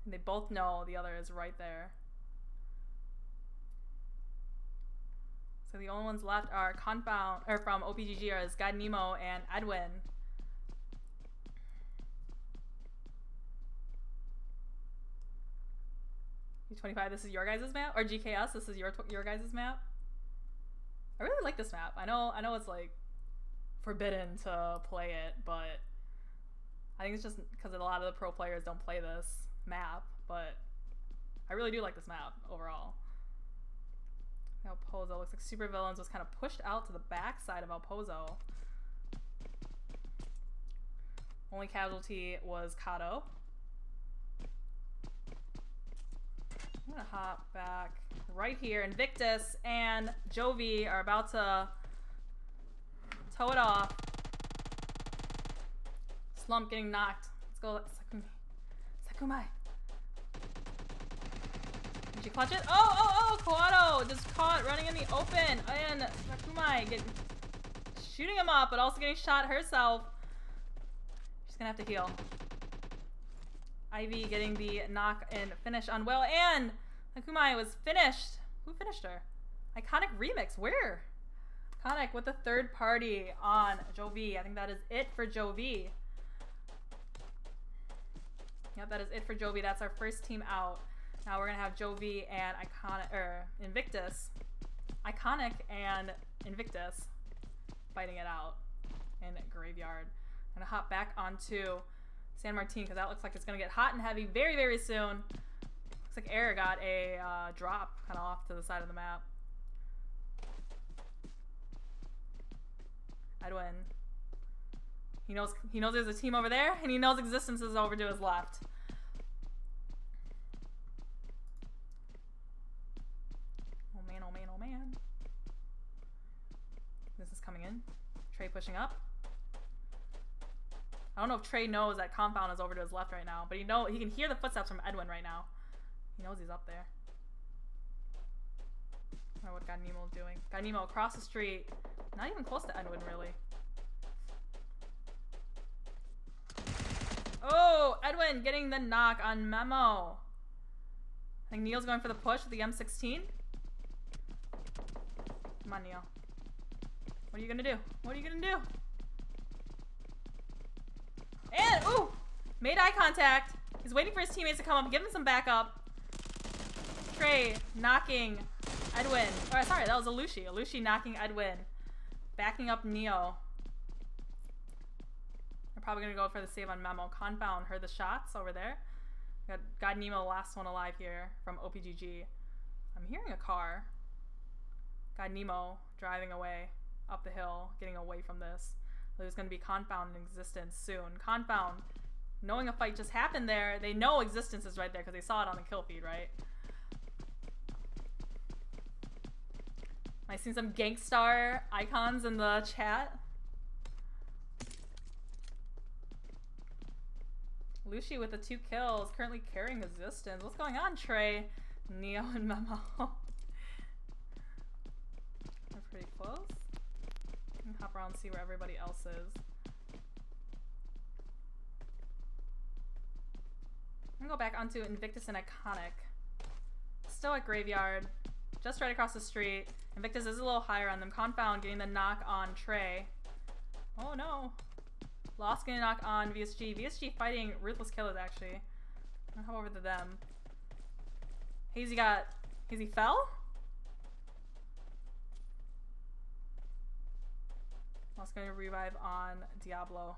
And they both know the other is right there. So the only ones left are Confound, or from OPGG are God Nemo and Edwin. U25, this is your guys' map? Or GKS, this is your guys' map? I really like this map. I know it's like forbidden to play it, but I think it's just because a lot of the pro players don't play this map, but I really do like this map overall. El Pozo looks like Super Villains was kind of pushed out to the back side of El Pozo. Only casualty was Kato. I'm gonna hop back right here. Invictus and Jovi are about to toe it off. Slump getting knocked. Let's go, Sakumi. Sakumai. Did you clutch it? Oh, Kawato just caught running in the open. And Sakumai shooting him up, but also getting shot herself. She's gonna have to heal. Ivy getting the knock and finish on Will, and Hakumai was finished. Who finished her? Iconic Remix, where? Iconic with the third party on Jovi. I think that is it for Jovi. Yep, that is it for Jovi. That's our first team out. Now we're gonna have Jovi and Invictus. Iconic and Invictus fighting it out in Graveyard. I'm gonna hop back onto San Martin because that looks like it's gonna get hot and heavy very, very soon. Looks like Air got a drop kind of off to the side of the map. Edwin. He knows there's a team over there, and he knows Existence is over to his left. Oh man, oh man, oh man. This is coming in. Trey pushing up. I don't know if Trey knows that Compound is over to his left right now, but he can hear the footsteps from Edwin right now. He knows he's up there. I don't know what God Nemo is doing. God Nemo across the street. Not even close to Edwin, really. Oh, Edwin getting the knock on Memo. I think Neil's going for the push with the M16. Come on, Neil. What are you gonna do? What are you gonna do? And, ooh, made eye contact. He's waiting for his teammates to come up, give him some backup. Trey knocking Edwin. Oh, sorry, that was Alushi. Alushi knocking Edwin. Backing up Neo. They're probably going to go for the save on Memo. Confound heard the shots over there. We got God Nemo, last one alive here from OPGG. I'm hearing a car. Got Nemo driving away up the hill, getting away from this. There's going to be Confound in existence soon. Confound, knowing a fight just happened there, they know existence is right there because they saw it on the kill feed, right? I seen some Gangstar icons in the chat. Lucy with the 2 kills, currently carrying existence. What's going on, Trey? Neo and Memo. They're pretty close. Let me hop around and see where everybody else is. I'm gonna go back onto Invictus and Iconic. Still at Graveyard, just right across the street. Invictus is a little higher on them. Confound getting the knock on Trey. Oh no. Lost getting a knock on VSG. VSG fighting Ruthless Killers actually. I'll hop over to them. Hazy fell? Lost going to revive on Diablo.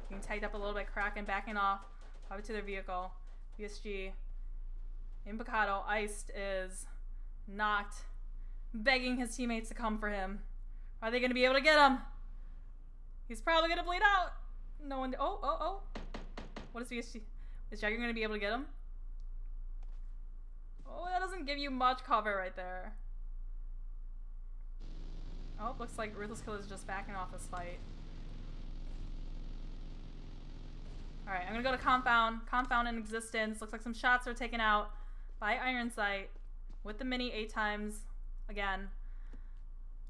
Getting tagged up a little bit, Kraken backing off. Probably to their vehicle. VSG. Impicado, Iced is knocked. Begging his teammates to come for him. Are they going to be able to get him? He's probably going to bleed out. No one. Oh. What is VSG? Is Jagger going to be able to get him? Oh, that doesn't give you much cover right there. Oh, looks like Ruthless Killer is just backing off this fight. Alright, I'm gonna go to Confound. Confound in existence. Looks like some shots are taken out by Iron Sight with the mini 8 times again.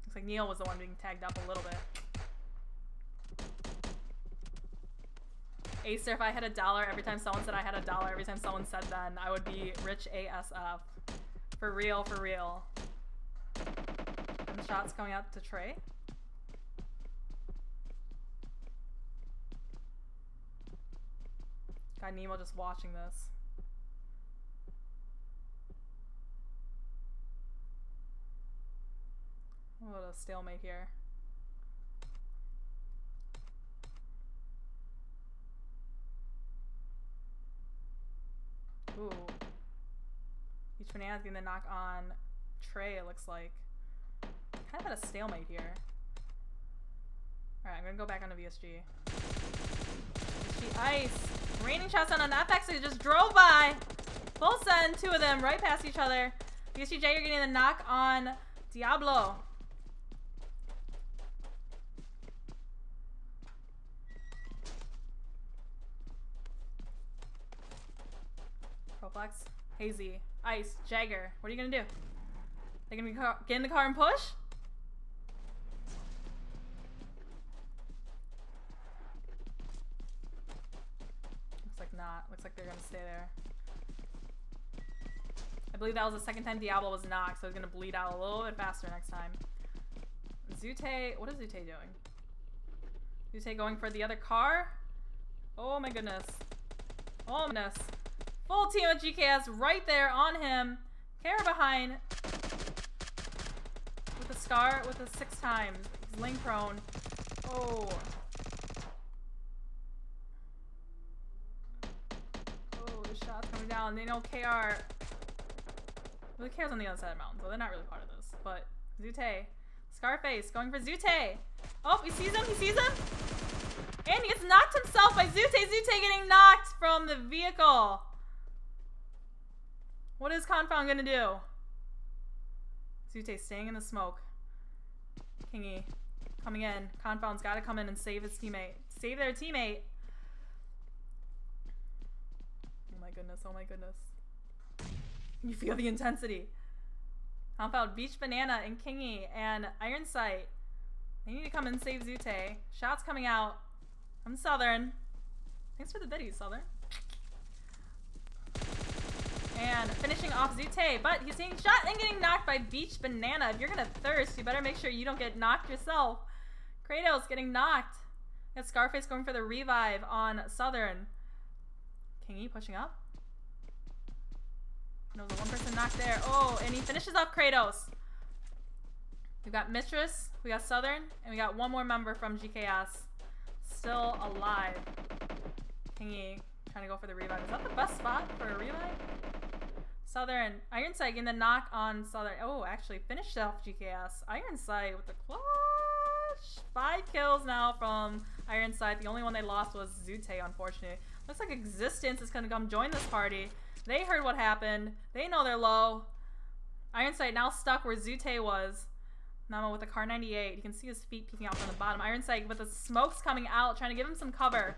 Looks like Neil was the one being tagged up a little bit. Acer, if I had $1 every time someone said I had $1, every time someone said then, I would be rich ASF. For real, for real. And shots going out to Trey. Got Nemo just watching this. What a stalemate here. Ooh. Each Banana's getting the knock on Trey, it looks like. Kind of at a stalemate here. Alright, I'm gonna go back onto VSG. VSG Ice! Raining shots on an FX who just drove by! Full send, 2 of them right past each other. VSG Jagger getting the knock on Diablo. Proflex, Hazy, Ice, Jagger. What are you gonna do? They gonna get in the car and push? Looks like not. Looks like they're gonna stay there. I believe that was the second time Diablo was knocked, so he's gonna bleed out a little bit faster next time. Zute, what is Zute doing? Zute going for the other car? Oh my goodness. Oh my goodness. Full team of GKS right there on him. Kara behind. With a scar, with a 6 times. He's laying prone. Oh. Oh, the shot's coming down. They know KR. Well, KR's on the other side of the mountain, so they're not really part of this. But Zute. Scarface going for Zute. Oh, he sees him, he sees him. And he gets knocked himself by Zute. Zute getting knocked from the vehicle. What is Confound gonna do? Zute staying in the smoke. Kingy coming in. Confound's gotta come in and save his teammate. Save their teammate. Oh my goodness, oh my goodness. You feel the intensity. Confound, Beach Banana, and Kingy, and Iron Sight. They need to come and save Zute. Shots coming out from Southern. Thanks for the biddies, Southern. And finishing off Zute, but he's getting shot and getting knocked by Beach Banana. If you're gonna thirst, you better make sure you don't get knocked yourself. Kratos getting knocked. Got Scarface going for the revive on Southern. Kingy pushing up. No, the one person knocked there. Oh, and he finishes off Kratos. We've got Mistress, we got Southern, and we got one more member from GKS. Still alive. Kingy trying to go for the revive. Is that the best spot for a revive? Southern. Ironside getting the knock on Southern. Oh, actually finished off GKS. Ironside with the clutch. 5 kills now from Ironside. The only one they lost was Zute, unfortunately. Looks like Existence is going to come join this party. They heard what happened. They know they're low. Ironside now stuck where Zute was. Memo with the car 98. You can see his feet peeking out from the bottom. Ironside with the smokes coming out, trying to give him some cover.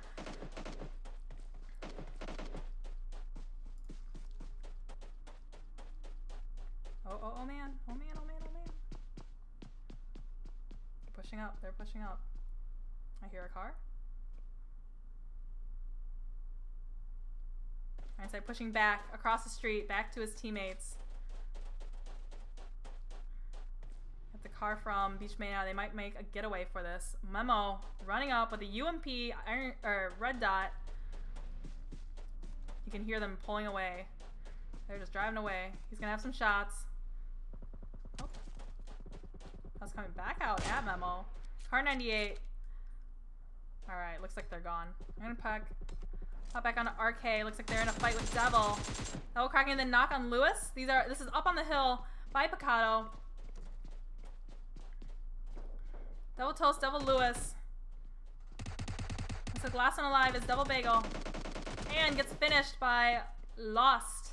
Oh man. Oh man, oh man, oh man. They're pushing up. They're pushing up. I hear a car. Ironside pushing back across the street, back to his teammates. At the car from Beach Mania, they might make a getaway for this. Memo running up with a UMP red dot. You can hear them pulling away. They're just driving away. He's gonna have some shots. Oh. That's coming back out at Memo. Car 98. Alright, looks like they're gone. I'm gonna pop back onto RK. Looks like they're in a fight with Devil. Devil cracking the knock on Lewis. This is up on the hill by Picado. Devil Toast, Devil Lewis. Looks like last one alive is Devil Bagel. And gets finished by Lost.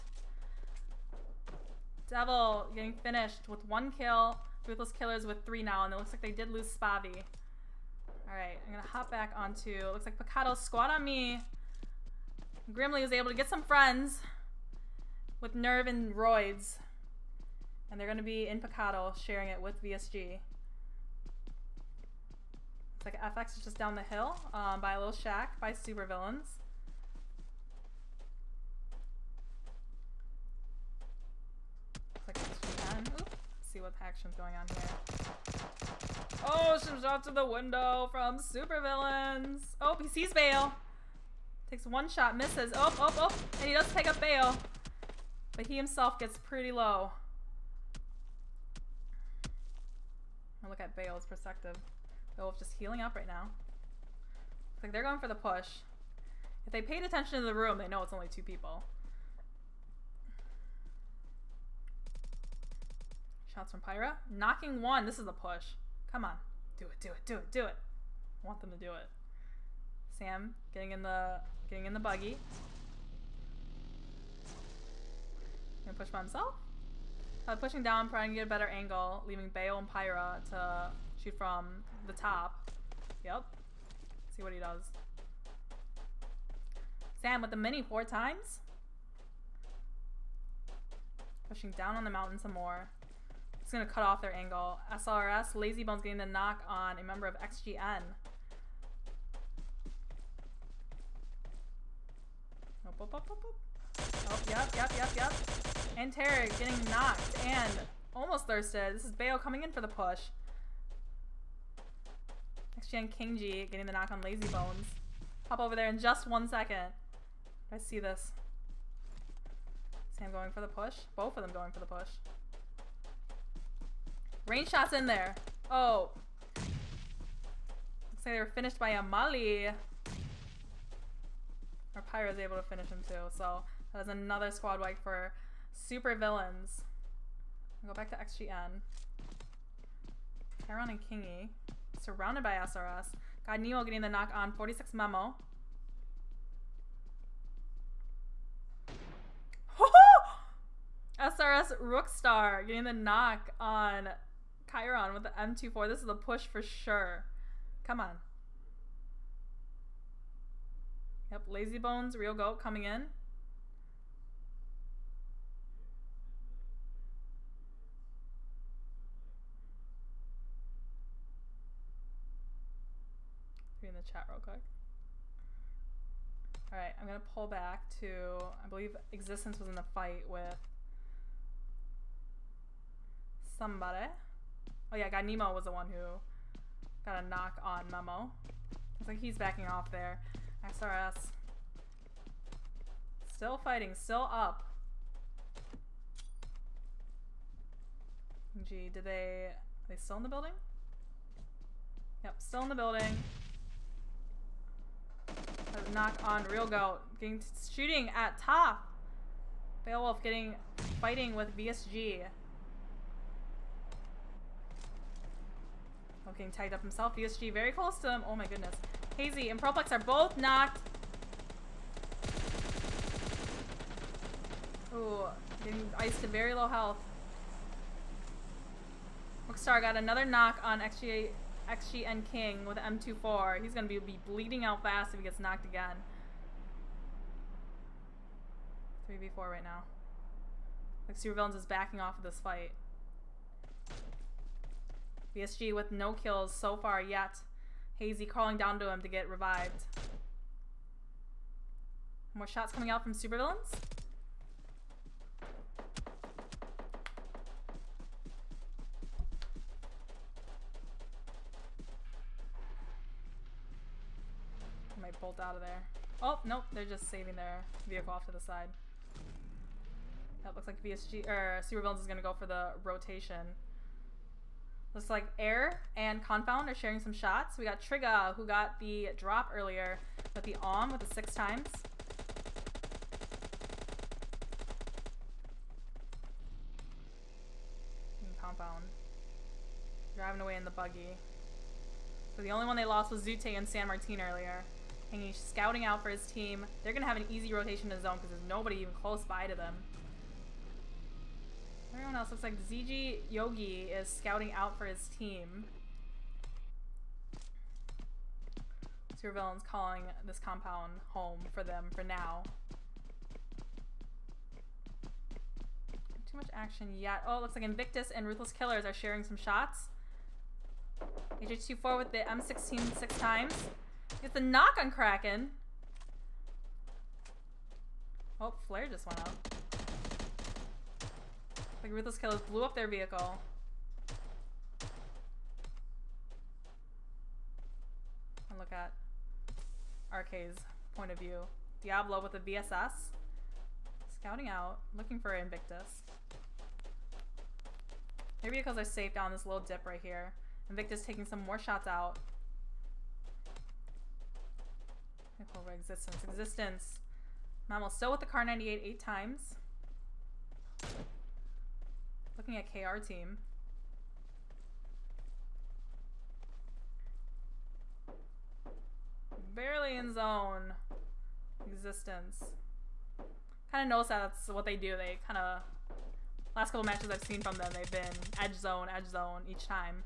Devil getting finished with 1 kill. Ruthless Killers with 3 now, and it looks like they did lose Spavi. Alright, I'm gonna hop back onto, looks like Picado squad on me. Grimly was able to get some friends with Nerve and Roids. And they're gonna be in Picado sharing it with VSG. Looks like FX is just down the hill by a little shack by Supervillains. Looks like XGN. Oops. See what action's going on here. Oh, some shot to the window from Supervillains. Oh, he sees Bale. Takes 1 shot, misses. Oh. And he does pick up Bale. But he himself gets pretty low. I'll look at Bale's perspective. Bale's just healing up right now. Looks like they're going for the push. If they paid attention to the room, they know it's only 2 people. Shots from Pyra. Knocking 1. This is the push. Come on. Do it, do it, do it, do it. I want them to do it. Sam getting in the buggy. Gonna push by himself. Pushing down, trying to get a better angle, leaving Bale and Pyra to shoot from the top. Yep. See what he does. Sam with the mini 4 times. Pushing down on the mountain some more. It's gonna cut off their angle. SRS, Lazy Bones getting the knock on a member of XGN. Oh, yep. And Terry getting knocked and almost thirsted. This is Bayo coming in for the push. XGN King G getting the knock on Lazy Bones. Hop over there in just 1 second. I see this. Sam going for the push. Both of them going for the push. Rain shots in there. Oh. Looks like they were finished by Amali. Or Pyra's able to finish him too. So that is another squad wipe for Super Villains. I'll go back to XGN. Tyron and Kingy. Surrounded by SRS. Got Neo getting the knock on 46 Memo. SRS Rookstar getting the knock on Chiron with the M24. This is a push for sure. Come on. Yep, Lazy Bones, Real Goat coming in. In the chat real quick. Alright, I'm gonna pull back to, I believe Existence was in the fight with somebody. Oh yeah, God Nemo was the one who got a knock on Memo. Looks like he's backing off there. XRS. Still fighting, still up. Gee, are they still in the building? Yep, still in the building. Knock on Real Goat. Shooting at top. Beowulf fighting with VSG. Oh, getting tagged up himself. VSG very close to him. Oh my goodness. Hazy and Proplex are both knocked. Ooh, getting iced to very low health. Rockstar got another knock on XG and King with M24. He's gonna be bleeding out fast if he gets knocked again. 3v4 right now. Like Supervillains is backing off of this fight. VSG with no kills so far yet. Hazy crawling down to him to get revived. More shots coming out from Supervillains. Might bolt out of there. Oh, nope, they're just saving their vehicle off to the side. That looks like VSG or Supervillains is gonna go for the rotation. Looks like Air and Confound are sharing some shots. We got Trigga, who got the drop earlier with the OM with the 6 times. And Confound driving away in the buggy. So the only one they lost was Zute and San Martin earlier. And he's scouting out for his team. They're going to have an easy rotation in the zone because there's nobody even close by to them. Everyone else looks like ZG Yogi is scouting out for his team. Supervillains calling this compound home for them for now. Not too much action yet. Oh, it looks like Invictus and Ruthless Killers are sharing some shots. HH24 with the M16 6 times. Gets the knock on Kraken. Oh, Flare just went out. Like Ruthless Killers blew up their vehicle. And look at RK's point of view. Diablo with a VSS. Scouting out, looking for Invictus. Their vehicles are safe down this little dip right here. Invictus taking some more shots out. Over Existence. Mammal still with the Car 98 8 times. Looking at KR team. Barely in zone. Existence. Kind of notice that that's what they do. They kind of, last couple matches I've seen from them, they've been edge zone each time.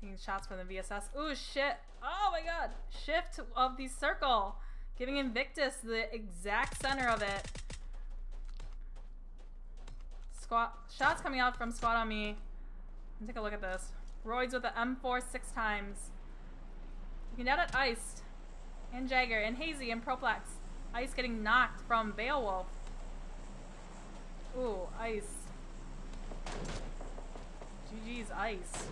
Taking shots from the VSS. Ooh, shit. Oh my god. Shift of the circle. Giving Invictus the exact center of it. Shots coming out from Squad on Me. Let's take a look at this. Roids with the M4 6 times. You can get it iced. And Jagger and Hazy and Proplex. Ice getting knocked from Beowulf. Ooh, ice. GG's ice.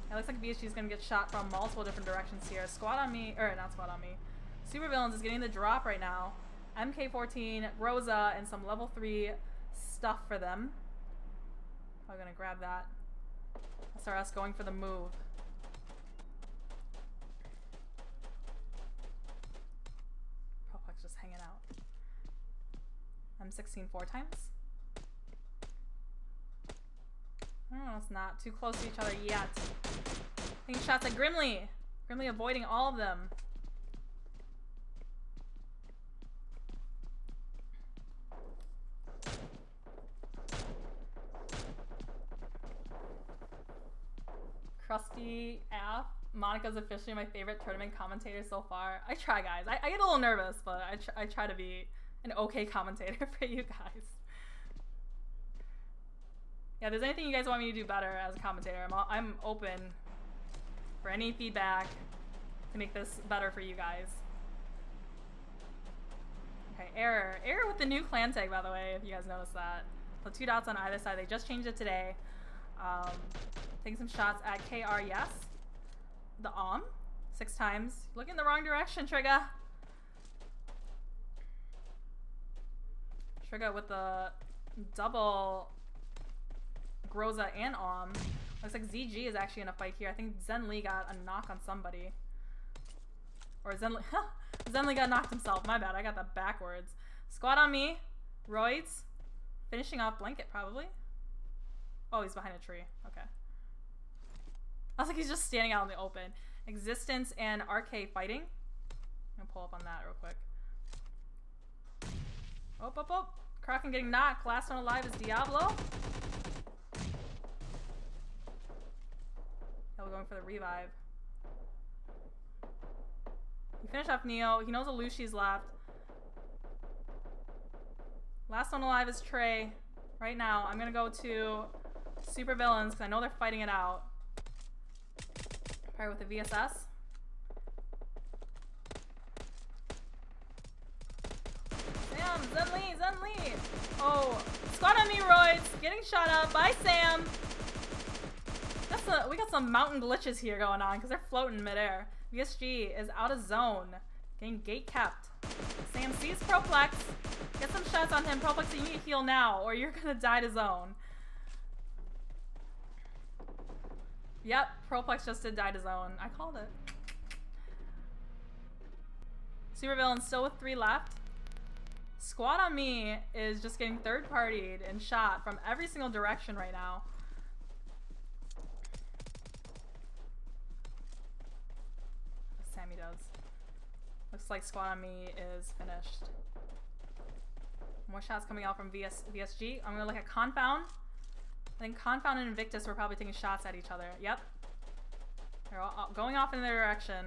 It looks like VSG is going to get shot from multiple different directions here. Squad on Me, or not Squad on Me. Supervillains is getting the drop right now. MK14, Rosa, and some level 3 stuff for them. I'm going to grab that. SRS going for the move. Proplex just hanging out. M16 4 times. Oh, it's not too close to each other yet. Taking shots at Grimly. Grimly avoiding all of them. Krusty Aff. Monica's officially my favorite tournament commentator so far. I try, guys. I get a little nervous, but I try to be an okay commentator for you guys. Yeah, if there's anything you guys want me to do better as a commentator, I'm open for any feedback to make this better for you guys. Okay, Error with the new clan tag, by the way, if you guys noticed that. So 2 dots on either side. They just changed it today. Taking some shots at KR, yes. The OM, 6 times. Looking the wrong direction, Trigga. Trigga with the double Groza and OM. Looks like ZG is actually in a fight here. I think Zenly got a knock on somebody. Or Zenly got knocked himself. My bad, I got that backwards. Squad on Me. Roids. Finishing off Blanket, probably. Oh, he's behind a tree. Okay. I was like, he's just standing out in the open. Existence and RK fighting. I'm gonna pull up on that real quick. Oh. Kraken getting knocked. Last one alive is Diablo. Yeah, we're going for the revive. He finished off Neo. He knows Alushi's left. Last one alive is Trey. Right now, I'm gonna go to Super Villains because I know they're fighting it out. Probably with the VSS. Sam, Zen Lee. Oh, squad on me, Roids. Getting shot up by Sam. We got some mountain glitches here going on because they're floating in midair. VSG is out of zone. Getting gate kept. Sam sees Proplex. Get some shots on him. Proplex, you need to heal now or you're gonna die to zone. Yep, Proplex just did die to zone. I called it. Super Villain still with 3 left. Squad on me is just getting third-partied and shot from every single direction right now. Sammy does. Looks like squad on me is finished. More shots coming out from VSG. I'm gonna look at Confound. I think Confound and Invictus were probably taking shots at each other. Yep. They're all going off in their direction.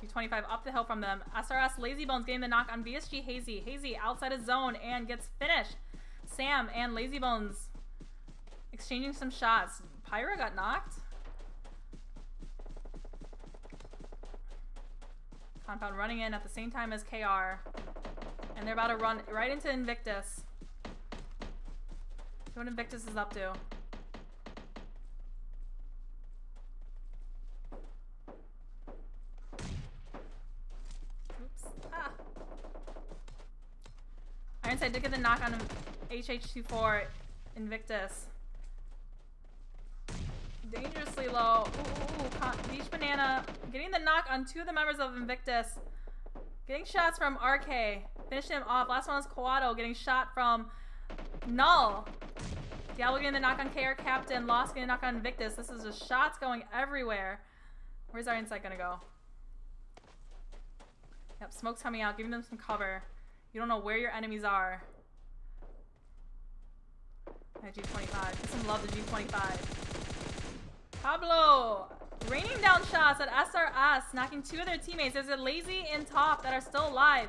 G25 up the hill from them. SRS Lazybones getting the knock on VSG Hazy. Hazy outside his zone and gets finished. Sam and Lazybones exchanging some shots. Pyra got knocked. Confound running in at the same time as KR. And they're about to run right into Invictus. See what Invictus is up to. Oops. Ah. Ironside did get the knock on HH24 Invictus. Dangerously low. Ooh, Beach Banana getting the knock on 2 of the members of Invictus. Getting shots from RK. Finishing him off. Last one was Coado getting shot from Null. Diablo getting the knock on KR Captain. Lost getting the knock on Invictus. This is just shots going everywhere. Where's our insight gonna go? Yep, smoke's coming out, giving them some cover. You don't know where your enemies are. At G25. Give some love to G25. Pablo raining down shots at SRS, knocking 2 of their teammates. There's a Lazy in top that are still alive.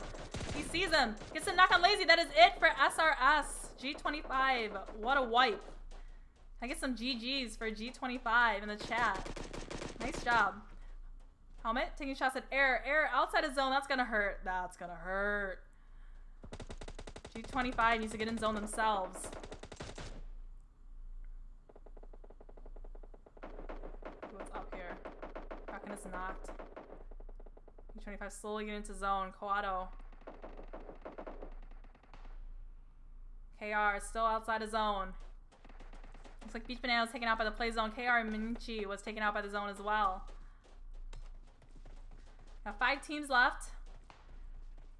He sees him. Gets a knock on Lazy. That is it for SRS. G25. What a wipe. I get some GGs for G25 in the chat. Nice job. Helmet taking shots at Air. Air outside of zone. That's gonna hurt. That's gonna hurt. G25 needs to get in zone themselves. What's up here? Kraken is knocked. G25 slowly getting into zone. Coado. KR is still outside of zone. Looks like Beach Banana was taken out by the play zone. KR and Minchi was taken out by the zone as well. Got 5 teams left.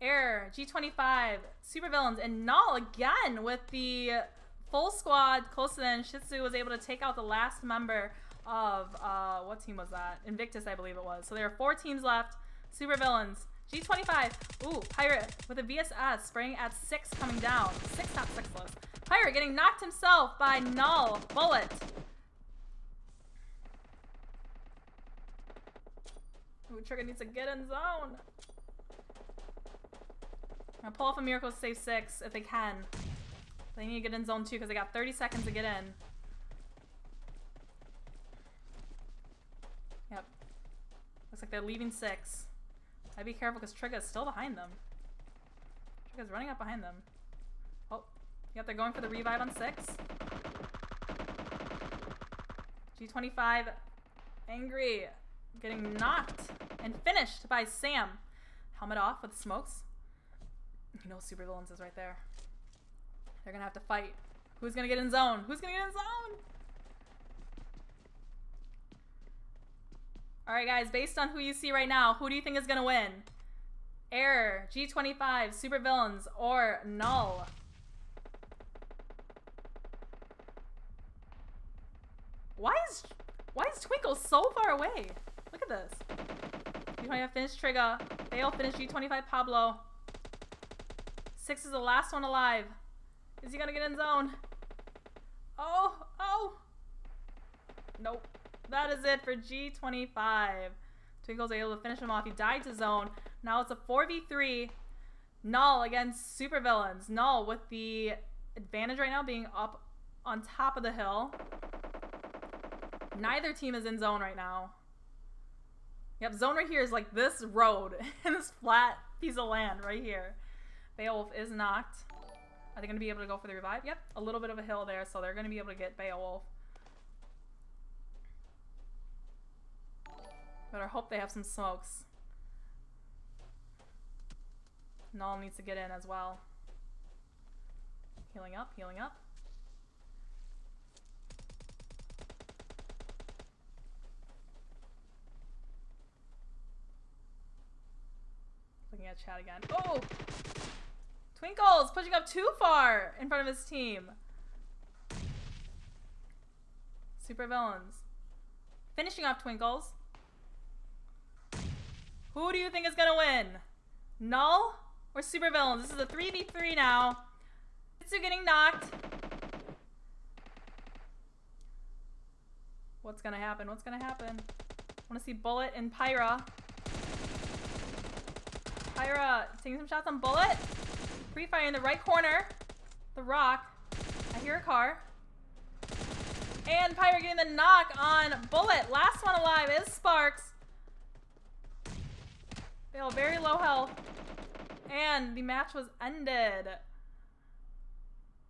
Air, G25, Super Villains, and Null again with the full squad close to them. Shitsu was able to take out the last member of, what team was that? Invictus, I believe it was. So there are 4 teams left. Super Villains, G25. Ooh, Pirate with a VSS spraying at 6 coming down. 6, not 6-less. Pirate getting knocked himself by Null. Bullet. Ooh, Trigger needs to get in zone. I'm gonna pull off a miracle to save 6 if they can. They need to get in zone 2 because they got 30 seconds to get in. Yep. Looks like they're leaving 6. I'd be careful because Trigger's still behind them. Trigger's running up behind them. Oh, yep, they're going for the revive on 6. G25, angry, getting knocked and finished by Sam. Helmet off with smokes. You know Super Villains is right there. They're gonna have to fight. Who's gonna get in zone? Who's gonna get in zone? Alright guys, based on who you see right now, who do you think is gonna win? Air, G25, Supervillains, or Null. Why is Twinkle so far away? Look at this. G25 finished Trigger. Bale finished G25 Pablo. 6 is the last one alive. Is he gonna get in zone? Oh. Nope. That is it for G25. Twinkle's able to finish him off. He died to zone. Now it's a 4v3. Null against Supervillains. Null with the advantage right now being up on top of the hill. Neither team is in zone right now. Yep, zone right here is like this road and this flat piece of land right here. Beowulf is knocked. Are they going to be able to go for the revive? Yep, a little bit of a hill there, so they're going to be able to get Beowulf. Better hope they have some smokes. Null needs to get in as well. Healing up, healing up. Looking at chat again. Oh! Twinkle's pushing up too far in front of his team. Supervillains finishing off Twinkle's. Who do you think is gonna win? Null or Supervillains? This is a 3v3 now. Jitsu getting knocked. What's gonna happen? What's gonna happen? I wanna see Bullet and Pyra. Pyra taking some shots on Bullet. Pre-fire in the right corner. The rock. I hear a car. And Pyra getting the knock on Bullet. Last one alive is Sparks. They have very low health. And the match was ended.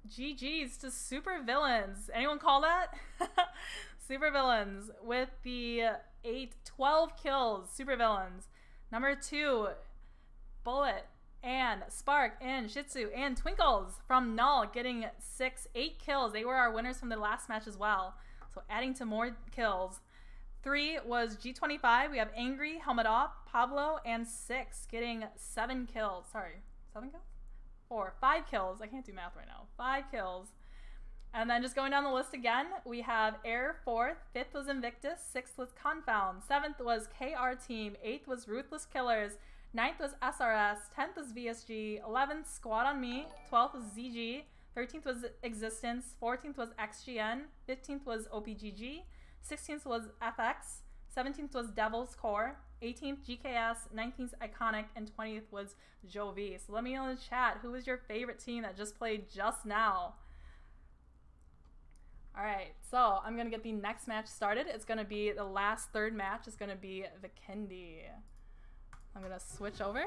GG's to Supervillains. Anyone call that? Supervillains with the 12 kills. Supervillains. Number 2, Bullet and Spark and Shitsu and Twinkles from Null getting 8 kills. They were our winners from the last match as well. So adding to more kills. 3 was G25. We have Angry, Helmet Off, Pablo, and 6 getting 7 kills. Sorry, 7 kills? 5 kills. I can't do math right now. 5 kills. And then just going down the list again, we have Air 4th, 5th was Invictus, 6th was Confound, 7th was KR Team, 8th was Ruthless Killers, 9th was SRS, 10th was VSG, 11th Squad on Me, 12th was ZG, 13th was Existence, 14th was XGN, 15th was OPGG, 16th was FX, 17th was Devil's Core, 18th GKS, 19th Iconic, and 20th was Jovi. So let me know in the chat, who was your favorite team that just played just now? Alright, so I'm going to get the next match started. It's going to be the last third match. It's going to be Vikendi. I'm going to switch over.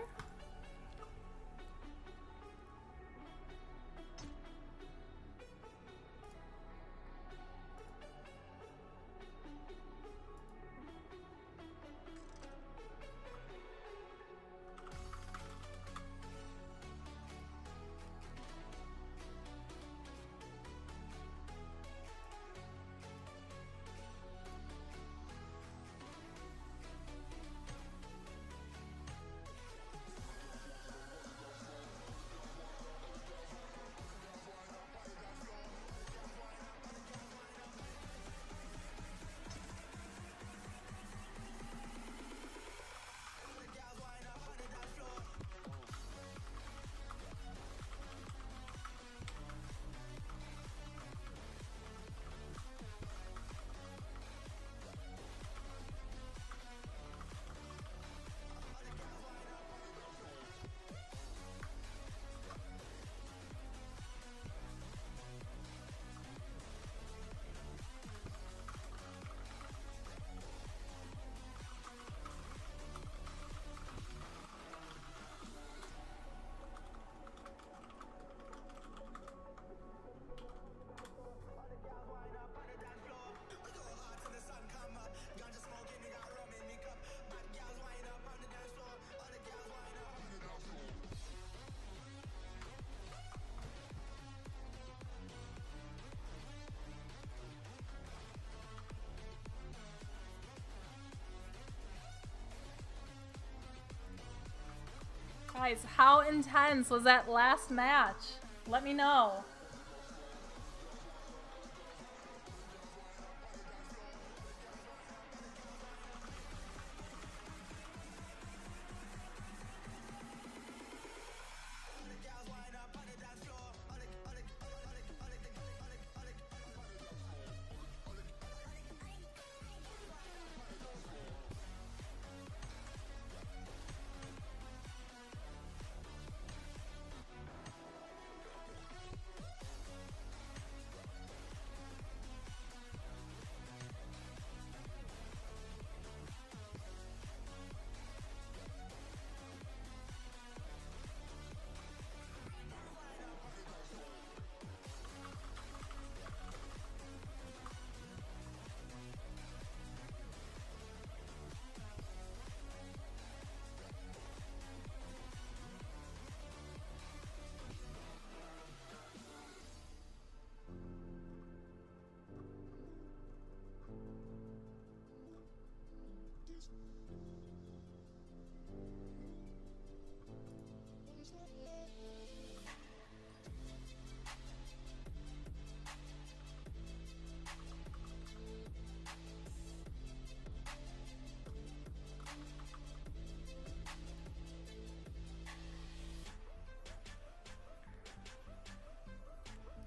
Guys, how intense was that last match? Let me know.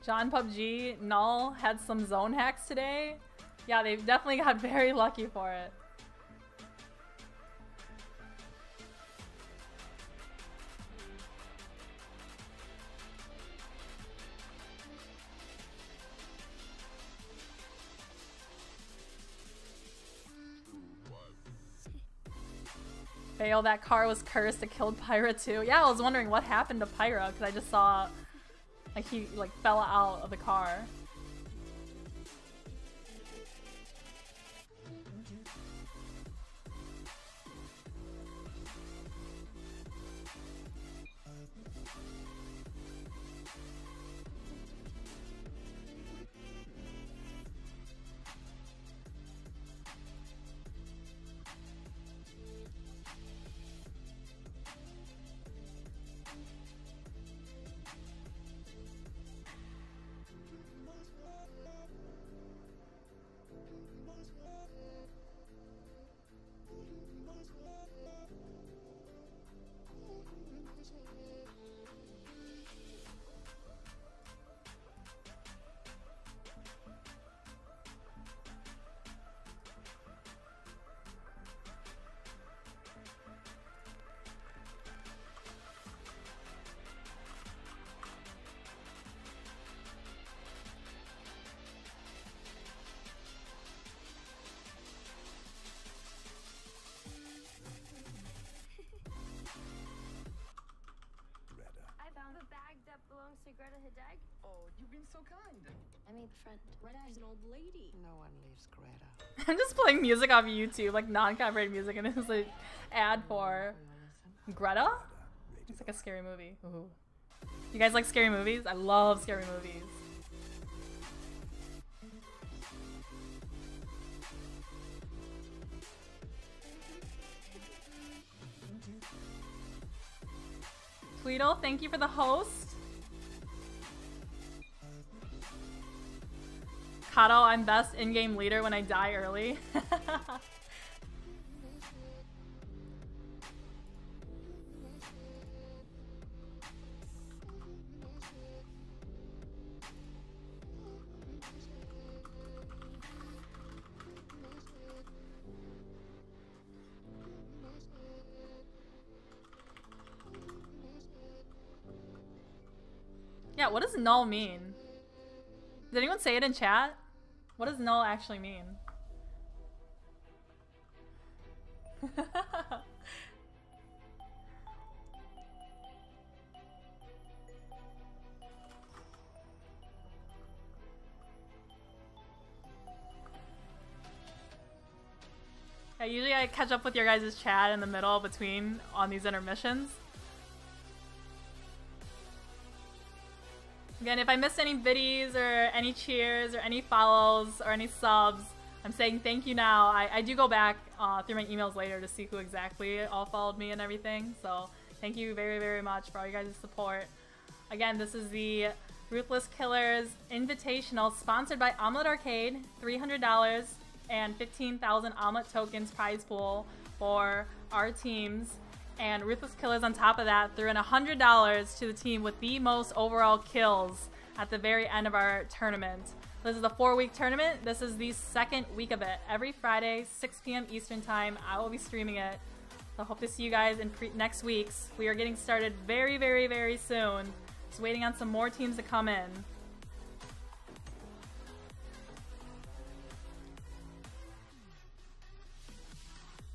John PUBG, Null had some zone hacks today. Yeah, they definitely got very lucky for it. Fail, that car was cursed. It killed Pyra too. Yeah, I was wondering what happened to Pyra because I just saw like he like fell out of the car. Oh, you've been so kind. I made a friend. Greta's an old lady. No one leaves Greta. I'm just playing music off YouTube, like non-copyrighted music, and it's like ad for Greta? It's like a scary movie. Ooh. You guys like scary movies? I love scary movies. Tweedle, thank you for the host. Kato, I'm best in-game leader when I die early. Yeah, what does null mean? Did anyone say it in chat? What does null actually mean? Yeah, usually I catch up with your guys' chat in the middle between on these intermissions. Again, if I missed any biddies or any cheers or any follows or any subs, I'm saying thank you now. I do go back through my emails later to see who exactly all followed me and everything. So Thank you very, very much for all you guys' support. Again, this is the Ruthless Killers Invitational, sponsored by OMLET Arcade. $300 and 15,000 OMLET tokens prize pool for our teams. And Ruthless Killers on top of that threw in $100 to the team with the most overall kills at the very end of our tournament. This is the 4-week tournament. This is the second week of it. Every Friday, 6 p.m. Eastern time, I will be streaming it. So hope to see you guys in next week's. We are getting started very, very, very soon. Just waiting on some more teams to come in.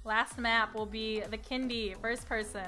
Last map will be Vikendi, first person.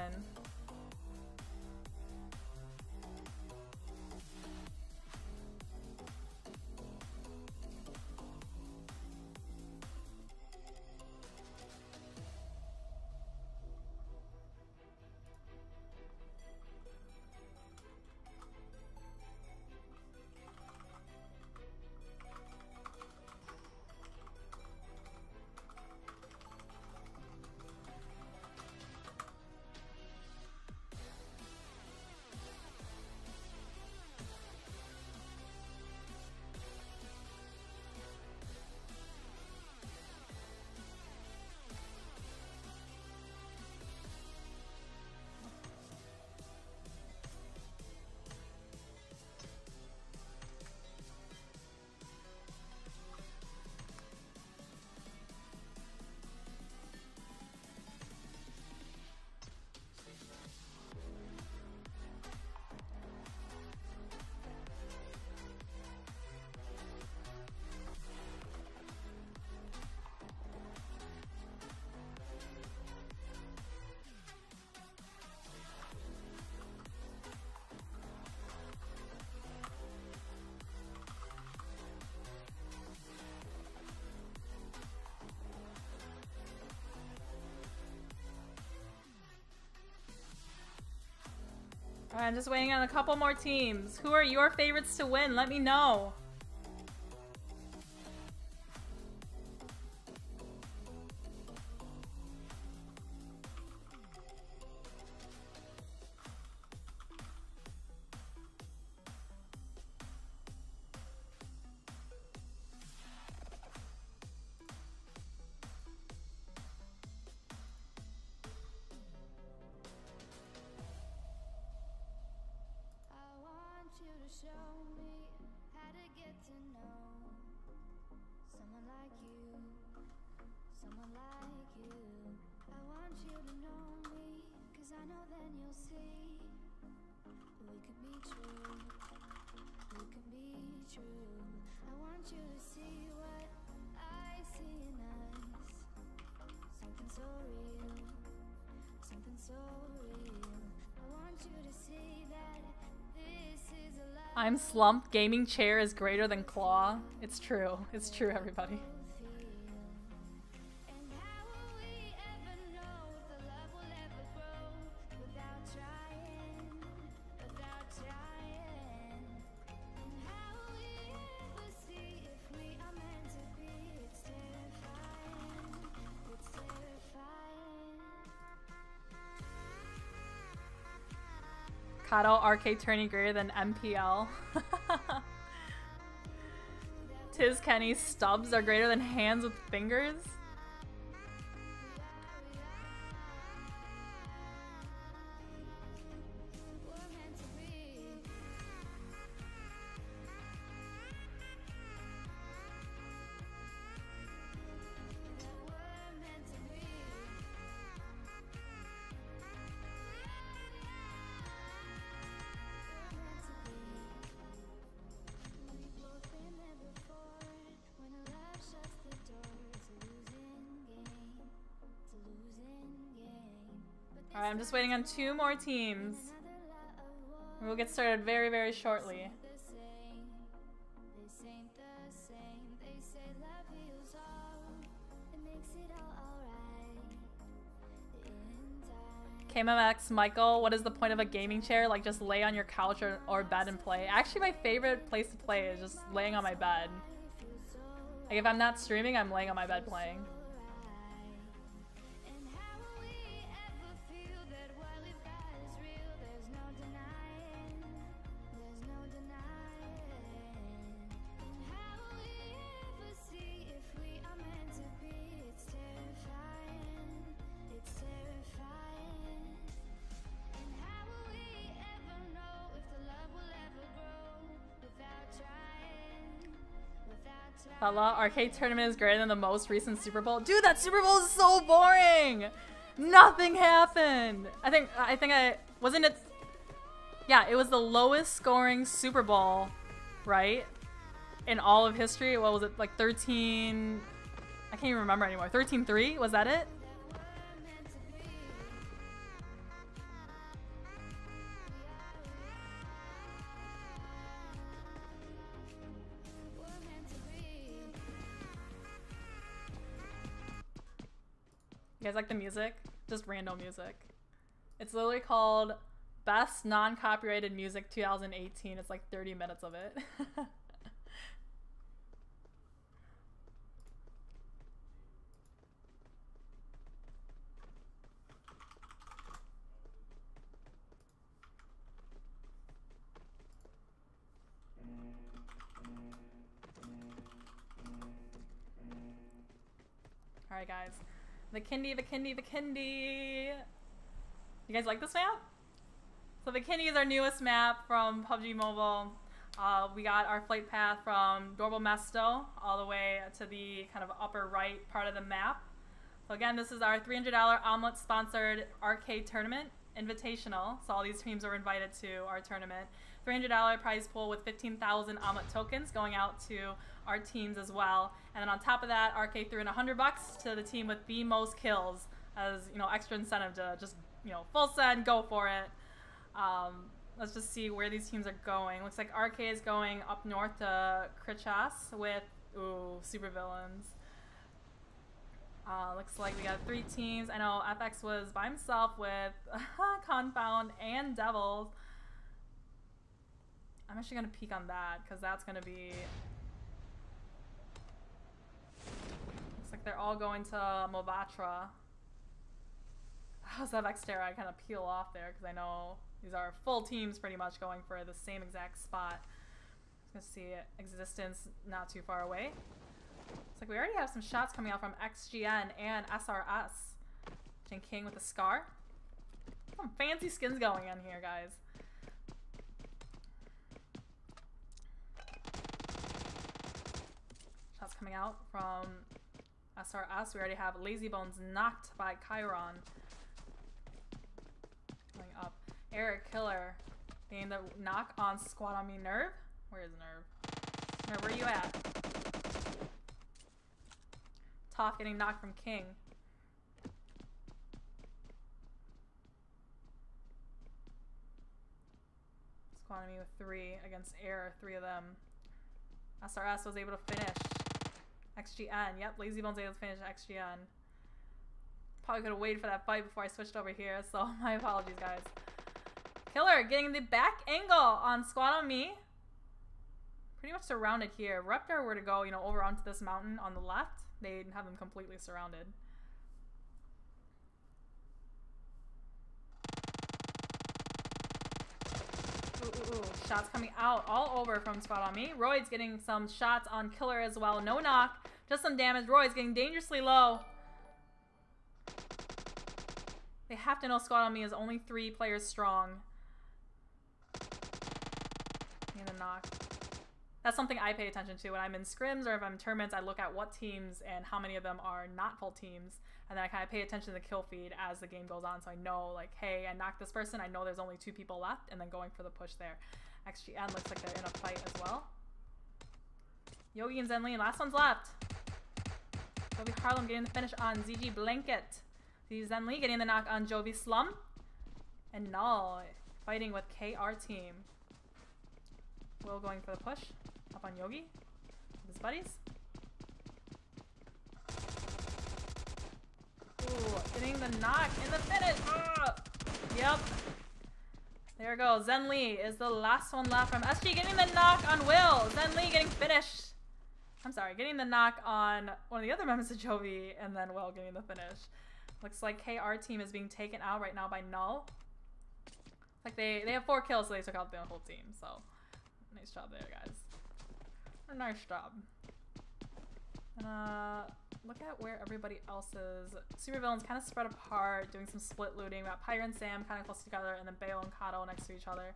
Alright, I'm just waiting on a couple more teams. Who are your favorites to win? Let me know. I'm slumped. Gaming chair is greater than claw. It's true. It's true, everybody. Kato arcade tourney greater than MPL. Tiz Kenny's stubs are greater than hands with fingers. Alright, I'm just waiting on 2 more teams. We'll get started very, very shortly. KMX Michael, what is the point of a gaming chair? Like, just lay on your couch or bed and play. Actually, my favorite place to play is just laying on my bed. Like, if I'm not streaming, I'm laying on my bed playing. Fella, arcade tournament is greater than the most recent Super Bowl. Dude, that Super Bowl is so boring. Nothing happened. Wasn't it? Yeah, it was the lowest scoring Super Bowl, right? In all of history. What was it, like 13? I can't even remember anymore. 13-3? Was that it? You guys like the music? Just random music. It's literally called Best Non-Copyrighted Music 2018. It's like 30 minutes of it. Alright guys. Vikendi. You guys like this map? So Vikendi is our newest map from PUBG Mobile. We got our flight path from Dorval Mesto all the way to the kind of upper right part of the map. So again, this is our $300 OMLET sponsored arcade tournament, Invitational. So all these teams are invited to our tournament. $300 prize pool with 15,000 OMLET tokens going out to our teams as well. And then on top of that, Arcade threw in $100 to the team with the most kills as, you know, extra incentive to just, you know, full send, go for it. Let's just see where these teams are going. Looks like Arcade is going up north to Krichas with, ooh, super villains. Looks like we got 3 teams. I know FX was by himself with Confound and Devils. I'm actually going to peek on that because that's going to be... Looks like they're all going to Movatra. How's that Xterra? I kind of peel off there because I know these are full teams pretty much going for the same exact spot. Let's see Existence not too far away. Looks like we already have some shots coming out from XGN and SRS. Jin King with a scar. Some fancy skins going on here, guys. Shots coming out from SRS. We already have Lazy Bones knocked by Chiron. Going up. Eric Killer getting the knock on Squad on Me. Nerve? Where is Nerve? Nerve, where are you at? Toph getting knocked from King. Squad on Me with 3 against Air, 3 of them. SRS was able to finish. XGN, yep, Lazy Bones able to finish XGN. Probably could have waited for that fight before I switched over here, so my apologies, guys. Killer getting the back angle on Squad on Me. Pretty much surrounded here. If Reptar were to go, you know, over onto this mountain on the left, they'd have them completely surrounded. Ooh. Shots coming out all over from Squad on Me. Royd's getting some shots on Killer as well. No knock, just some damage. Royd's getting dangerously low. They have to know Squad on Me is only 3 players strong. And a knock. That's something I pay attention to when I'm in scrims or if I'm in tournaments. I look at what teams and how many of them are not full teams, and then I kind of pay attention to the kill feed as the game goes on, so I know, like, hey, I knocked this person, I know there's only 2 people left, and then going for the push there. XGN looks like they're in a fight as well. Yogi and Zenli, last one's left. Jovi Harlem getting the finish on ZG Blanket. Zenli getting the knock on Jovi Slum. And Null fighting with KR team. Will going for the push. Up on Yogi with his buddies. Ooh, getting the knock in the finish. Yep. There we go. Zen Lee is the last one left from SG getting the knock on Will. Zen Lee getting finished. I'm sorry, getting the knock on one of the other members of Jovi, and then Will getting the finish. Looks like KR team is being taken out right now by Null. Like they have 4 kills, so they took out the whole team. So nice job there, guys. Nice job. Look at where everybody else is. Supervillains kind of spread apart, doing some split looting. We got Pyre and Sam kind of close together, and then Bayo and Kato next to each other.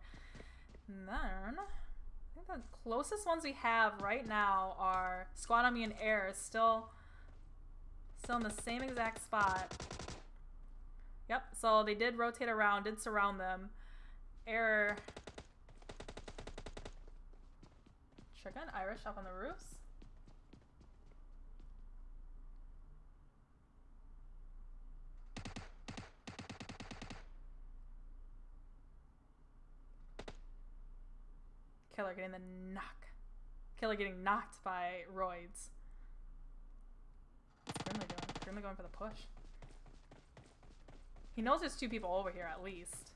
And then I think the closest ones we have right now are Squad on Me and Air, still in the same exact spot. Yep, so they did rotate around, did surround them. Air, Trigger and Irish up on the roofs. Killer getting the knock. Killer getting knocked by Roids. What's Grimly doing? Grimly going for the push. He knows there's two people over here at least.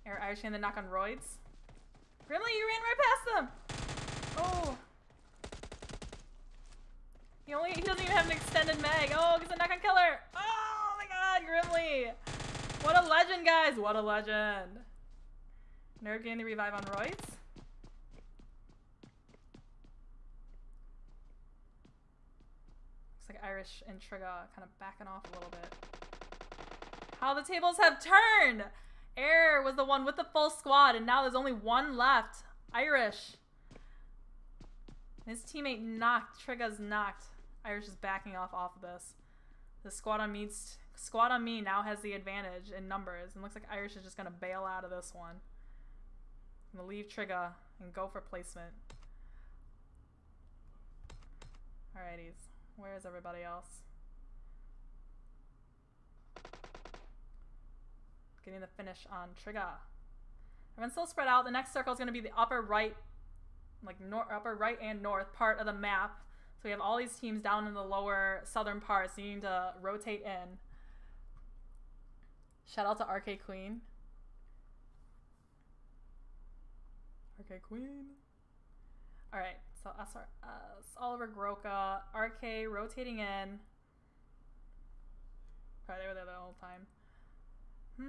Air Irish getting the knock on Roids. Grimly, you ran right past them! Oh! He doesn't even have an extended mag. Oh, gets a knock on Killer! Oh my god, Grimly! What a legend, guys! What a legend! Nerve getting the revive on Royce. Looks like Irish and Trigger kind of backing off a little bit. How the tables have turned! Air was the one with the full squad, and now there's only one left. Irish. His teammate knocked. Trigger's knocked. Irish is backing off of this. The Squad on Me now has the advantage in numbers, and looks like Irish is just gonna bail out of this one. I'm gonna leave Trigger and go for placement. Alrighties, where is everybody else? Getting the finish on Trigger. Everyone's still spread out. The next circle is gonna be the upper right, like upper right and north part of the map. So we have all these teams down in the lower southern parts needing to rotate in. Shout out to RK Queen. RK Queen. Alright, so Oliver Groka, RK rotating in. Right, they were there the whole time. I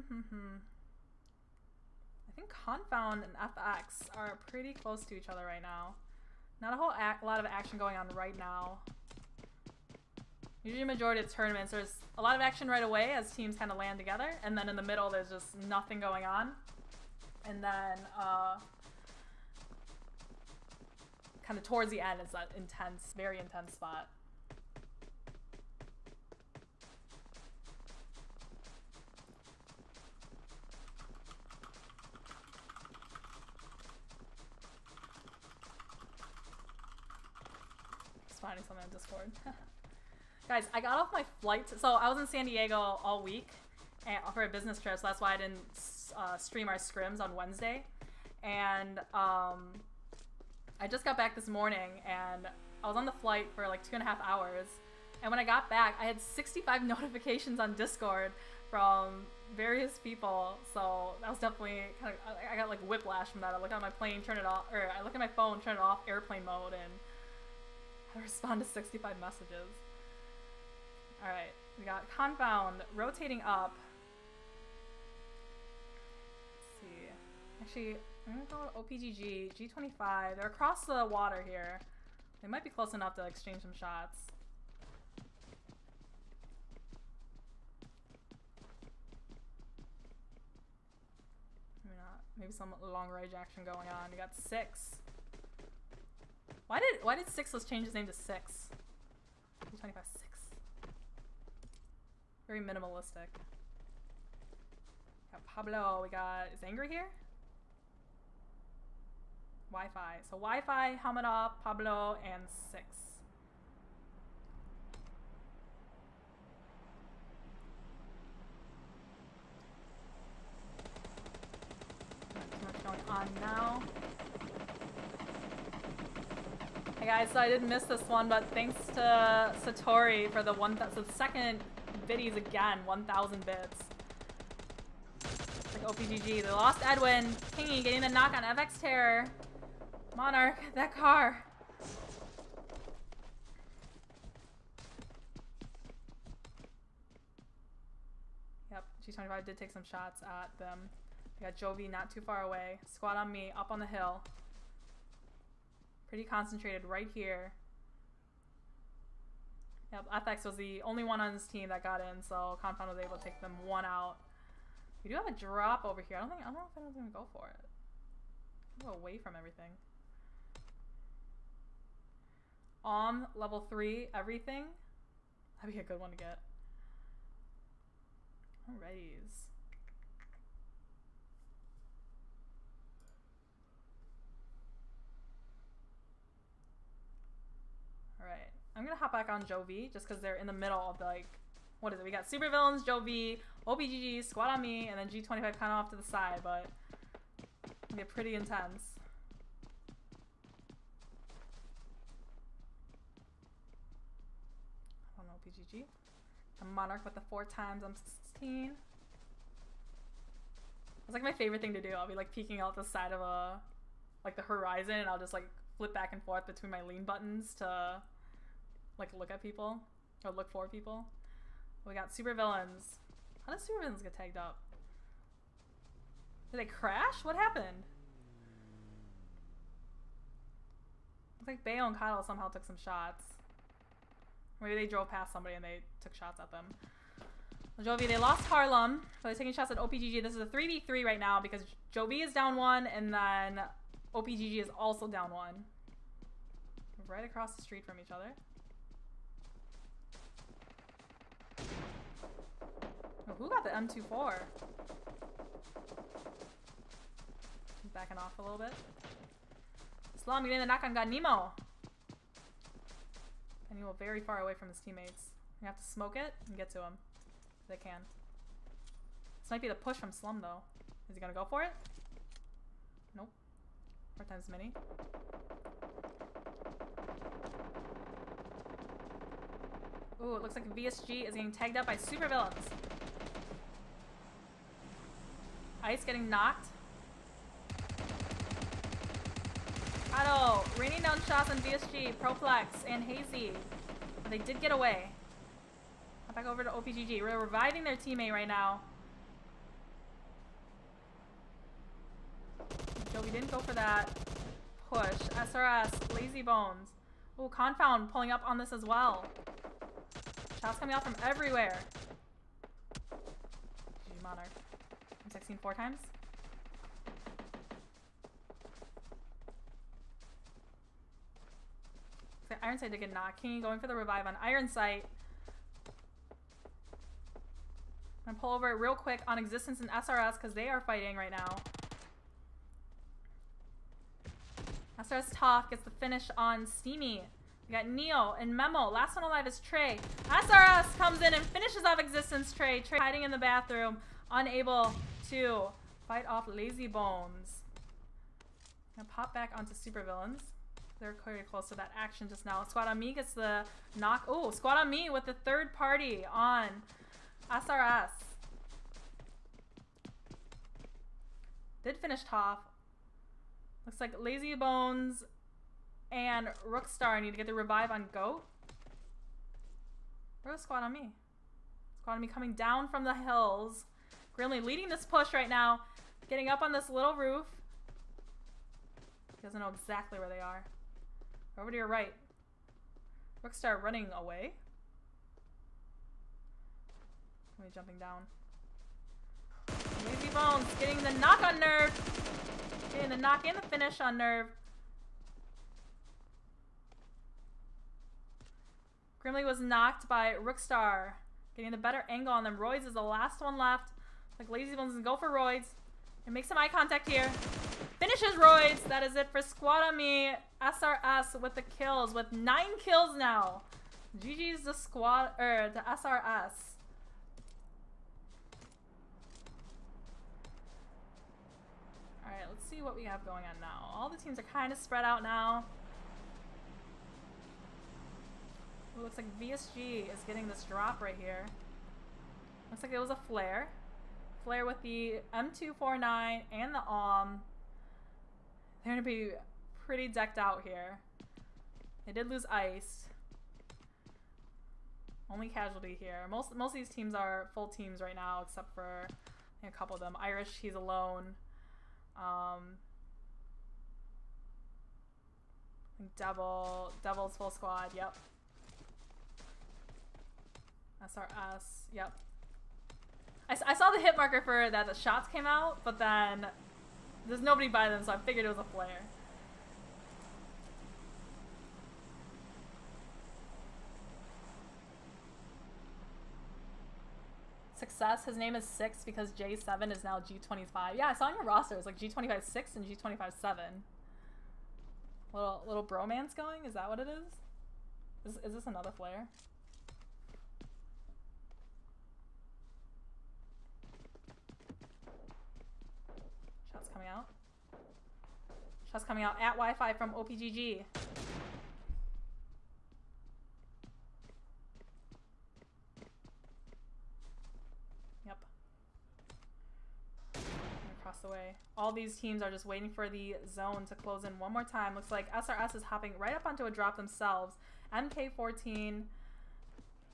think Confound and FX are pretty close to each other right now. Not a whole lot of action going on right now. Usually majority of tournaments, there's a lot of action right away as teams kind of land together, and then in the middle there's just nothing going on. And then kind of towards the end is that intense, very intense spot. Just finding something on Discord. Guys, I got off my flight. So I was in San Diego all week for a business trip, so that's why I didn't stream our scrims on Wednesday. And I just got back this morning, and I was on the flight for like 2.5 hours. And when I got back, I had 65 notifications on Discord from various people. So that was definitely kind of, I got like whiplash from that. I look at my plane, turn it off, or I look at my phone, turn it off, airplane mode, and I respond to 65 messages. Alright, we got Confound rotating up. Let's see. Actually, I'm gonna go OPGG, G25. They're across the water here. They might be close enough to exchange some shots. Maybe not. Maybe some long range action going on. We got 6. Why did Sixless change his name to 6? G25 6. Very minimalistic. Got Pablo. We got, is Angry here? Wi-Fi. So Wi-Fi, helmet up, Pablo, and 6. Not too much going on now. Hey guys, so I did miss this one, but thanks to Satori for the second biddies again, 1,000 bits. Like OPGG, they lost Edwin. Kingy getting the knock on FX Terror. Monarch, that car. Yep, G25 did take some shots at them. We got Jovi not too far away. Squad on Me, up on the hill. Pretty concentrated right here. Yep, FX was the only one on his team that got in, so Confound was able to take them one out We do have a drop over here. I don't know if anyone's gonna go for it. Go away from everything. Level 3, everything. That'd be a good one to get. Alrighties. Alright. I'm gonna hop back on Jovi just because they're in the middle of the, like, what is it? We got Super Villains, Jovi, OPGG, Squad on Me, and then G25 kind of off to the side, but it'll get pretty intense. I don't know, OPGG. A Monarch with the 4 times M16. It's like my favorite thing to do. I'll be like peeking out the side of like the horizon, and I'll just like flip back and forth between my lean buttons to like look at people or look for people. We got Super Villains. How does Super Villains get tagged up? Did they crash? What happened? Looks like Bayo and Kyle somehow took some shots. Maybe they drove past somebody and they took shots at them. Jovi, they lost Harlem, so they're taking shots at OPGG. This is a 3v3 right now because Jovi is down 1 and then OPGG is also down 1. Right across the street from each other. Oh, who got the M24? He's backing off a little bit. Slum getting the knock on God Nemo. And Nemo very far away from his teammates. You have to smoke it and get to him. If they can. This might be the push from Slum though. Is he gonna go for it? Nope. 4 times mini. Ooh, it looks like VSG is getting tagged up by Super Villains. Ice getting knocked. Otto raining down shots on VSG, Proplex, and Hazy. But they did get away. Back over to OPGG. We're reviving their teammate right now. Jovi didn't go for that push. SRS, Lazy Bones. Ooh, Confound pulling up on this as well. Shots coming out from everywhere. GG Monarch. M16 4 times. Iron Sight did get knocked. King going for the revive on Iron Sight. I'm gonna pull over real quick on Existence and SRS because they are fighting right now. SRS Tough gets the finish on Steamy. We got Neo and Memo. Last one alive is Trey. SRS comes in and finishes off Existence Trey. Trey hiding in the bathroom, unable to fight off Lazy Bones. I'm gonna pop back onto Super Villains. They're very close to that action just now. Squad on Me gets the knock. Oh, Squad on Me with the 3rd party on SRS. Did finish Toff. Looks like Lazy Bones and Rookstar need to get the revive on Goat. Where's Squad on Me? Squad on Me coming down from the hills. Grimly leading this push right now. Getting up on this little roof. He doesn't know exactly where they are. Over to your right. Rookstar running away. Maybe jumping down. Lazy Bones getting the knock on Nerve. Getting the knock and the finish on Nerve. Grimly was knocked by Rookstar. Getting the better angle on them. Royds is the last one left. Like Lazy Bones can go for Royds. And make some eye contact here. Finishes Royds. That is it for Squad on Me. SRS with the kills. With 9 kills now. GG's the squad, or the SRS. Alright, let's see what we have going on now. All the teams are kind of spread out now. Ooh, looks like VSG is getting this drop right here. Looks like it was a flare. Flare with the M249 and the They're going to be pretty decked out here. They did lose Ice. Only casualty here. Most of these teams are full teams right now, except for a couple of them. Irish, he's alone. Devil's full squad. Yep. SRS. Yep. I saw the hit marker for that the shots came out, but then there's nobody by them, so I figured it was a flare. Success. His name is 6 because J7 is now G25. Yeah, I saw on your roster it's like G25 6 and G25 7. Little bromance going? Is that what it is? Is this another flare? Shots coming out. Shots coming out at Wi-Fi from OPGG. Yep. Across the way. All these teams are just waiting for the zone to close in one more time. Looks like SRS is hopping right up onto a drop themselves. MK14.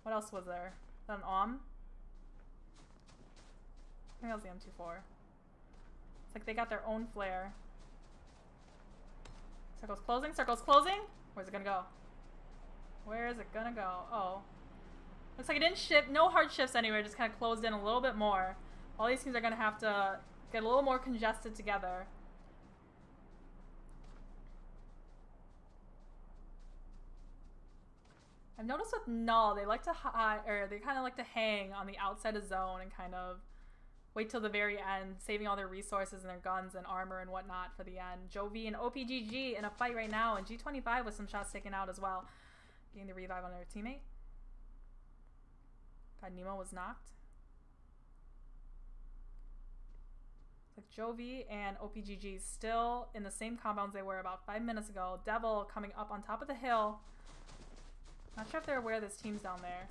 What else was there? Is that an OM? I think that was the M24. It's like they got their own flare. Circle's closing. Circle's closing. Where's it gonna go? Where is it gonna go? Oh. Looks like it didn't shift. No hard shifts anywhere. Just kind of closed in a little bit more. All these teams are gonna have to get a little more congested together. I've noticed with Null, they like to they kind of like to hang on the outside of zone and kind of wait till the very end, saving all their resources and their guns and armor and whatnot for the end. Jovi and OPGG in a fight right now, and G25 with some shots taken out as well, getting the revive on their teammate. God, Nemo was knocked. Like Jovi and OPGG still in the same compounds they were about 5 minutes ago. Devil coming up on top of the hill. Not sure if they're aware this team's down there.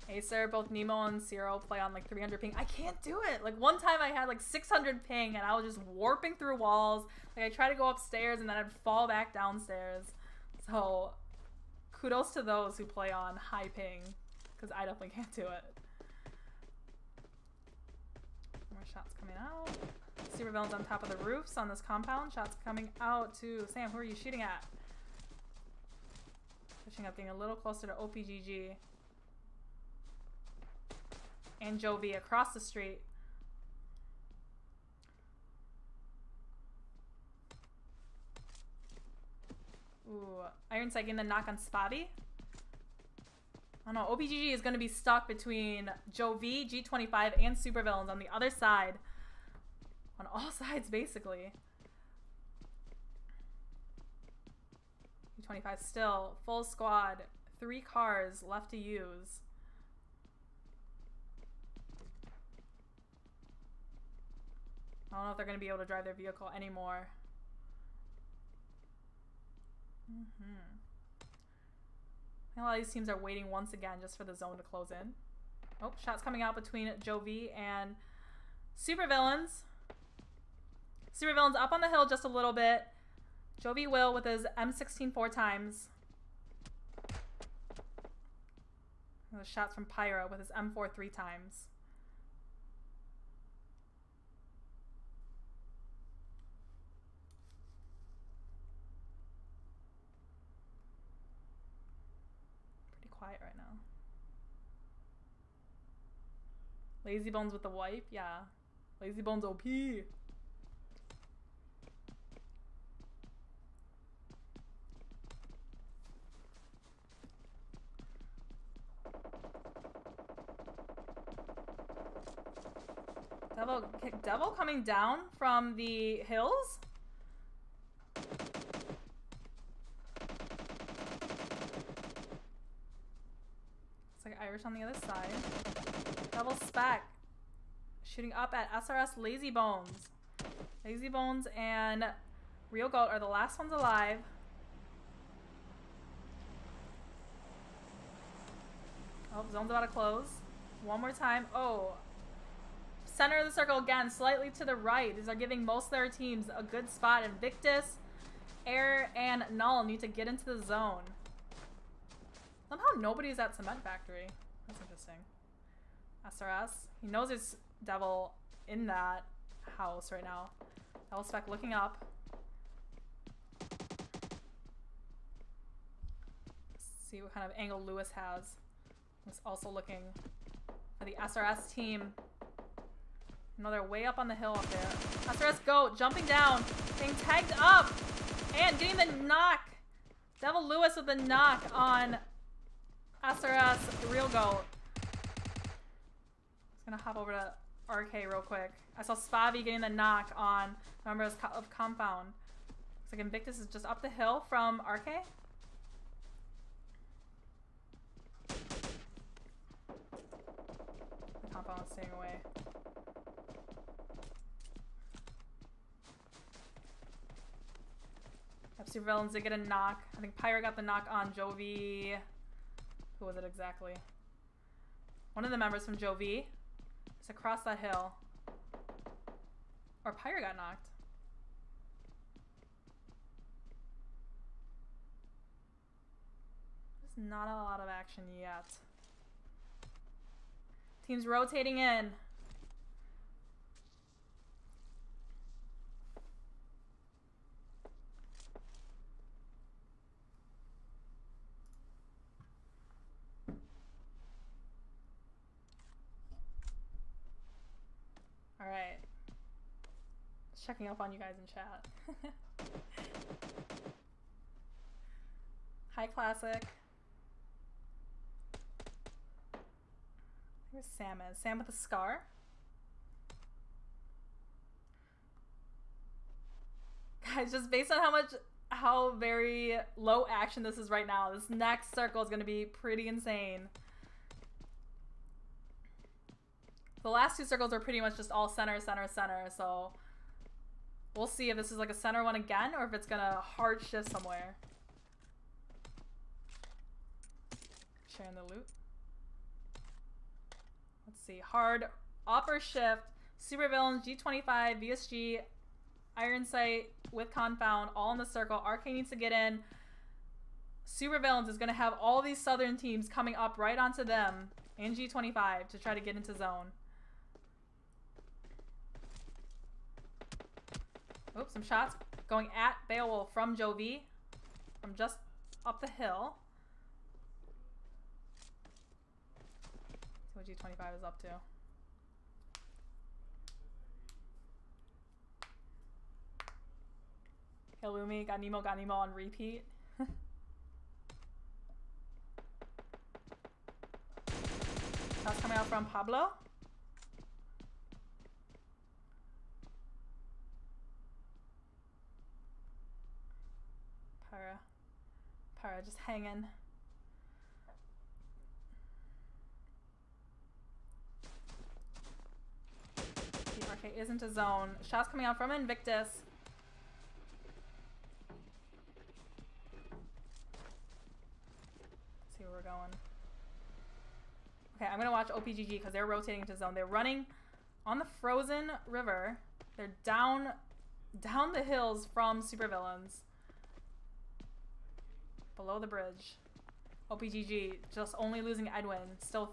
Acer, both Nemo and Zero play on like 300 ping. I can't do it. Like one time I had like 600 ping and I was just warping through walls. Like I tried to go upstairs and then I'd fall back downstairs. So kudos to those who play on high ping, because I definitely can't do it. More shots coming out. Super villains on top of the roofs on this compound. Shots coming out to Sam. Who are you shooting at? Pushing up, getting a little closer to OPGG. And Jovi across the street. Ooh, Iron Sight getting the knock on Spotty. I don't know, OPGG is going to be stuck between Jovi, G25, and Supervillains on the other side. On all sides, basically. G25 still, full squad, 3 cars left to use. I don't know if they're going to be able to drive their vehicle anymore. I think a lot of these teams are waiting once again just for the zone to close in. Oh, shots coming out between Jovi and Supervillains. Supervillains up on the hill just a little bit. Jovi will with his M16 4 times. And the shots from Pyro with his M4 3 times. Quiet right now. Lazy Bones with the wipe, yeah. Lazy Bones OP. Devil coming down from the hills. Irish on the other side. Double spec. Shooting up at SRS Lazy Bones. Lazy Bones and Real Goat are the last ones alive. Oh, zone's about to close. One more time. Oh. Center of the circle again, slightly to the right. These are giving most of their teams a good spot. Invictus, Air, and Null need to get into the zone. Somehow nobody's at Cement Factory. That's interesting. SRS. He knows there's Devil in that house right now. Double spec looking up. Let's see what kind of angle Lewis has. He's also looking for the SRS team. No, they're way up on the hill up there. SRS GOAT jumping down, being tagged up, and getting the knock. Devil Lewis with the knock on SRS Real GOAT. Just gonna hop over to RK real quick. I saw Spavi getting the knock on members of Compound. Looks like Invictus is just up the hill from RK. The Compound is staying away. Super Villains did get a knock. I think Pyra got the knock on Jovi. Who was it exactly? One of the members from Jovi. It's across that hill. Or Pyra got knocked. There's not a lot of action yet. Teams rotating in. Alright. Checking up on you guys in chat. Hi, Classic. Where's Sam is? Sam with a scar? Guys, just based on how very low action this is right now, this next circle is going to be pretty insane. The last two circles are pretty much just all center, center, center, so we'll see if this is like a center one again or if it's gonna hard shift somewhere. Sharing the loot. Let's see. Hard, upper shift, Super Villains, G25, VSG, Iron Sight with Confound, all in the circle. RK needs to get in. Super Villains is gonna have all these southern teams coming up right onto them and G25 to try to get into zone. Oops, some shots going at Beowulf from Jovi from just up the hill. See what G25 is up to. Hilumi got Nemo on repeat. Shots coming out from Pablo. Pyra just hanging. The RK isn't a zone. Shots coming out from Invictus. Let's see where we're going. Okay, I'm gonna watch OPGG because they're rotating into zone. They're running on the frozen river. They're down the hills from Supervillains. Below the bridge. OPGG just only losing Edwin. Still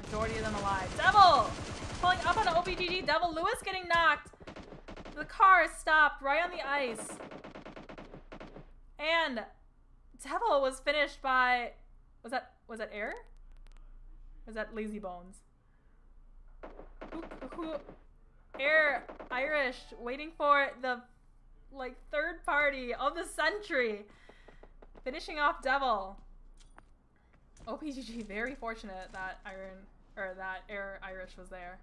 majority of them alive. Devil! Pulling up on OPGG. Devil Lewis getting knocked. The car stopped right on the ice. And Devil was finished by... Was that Air? Or was that Lazy Bones? Who Air Irish waiting for the third party of the century. Finishing off Devil. OPGG very fortunate that Air Irish was there.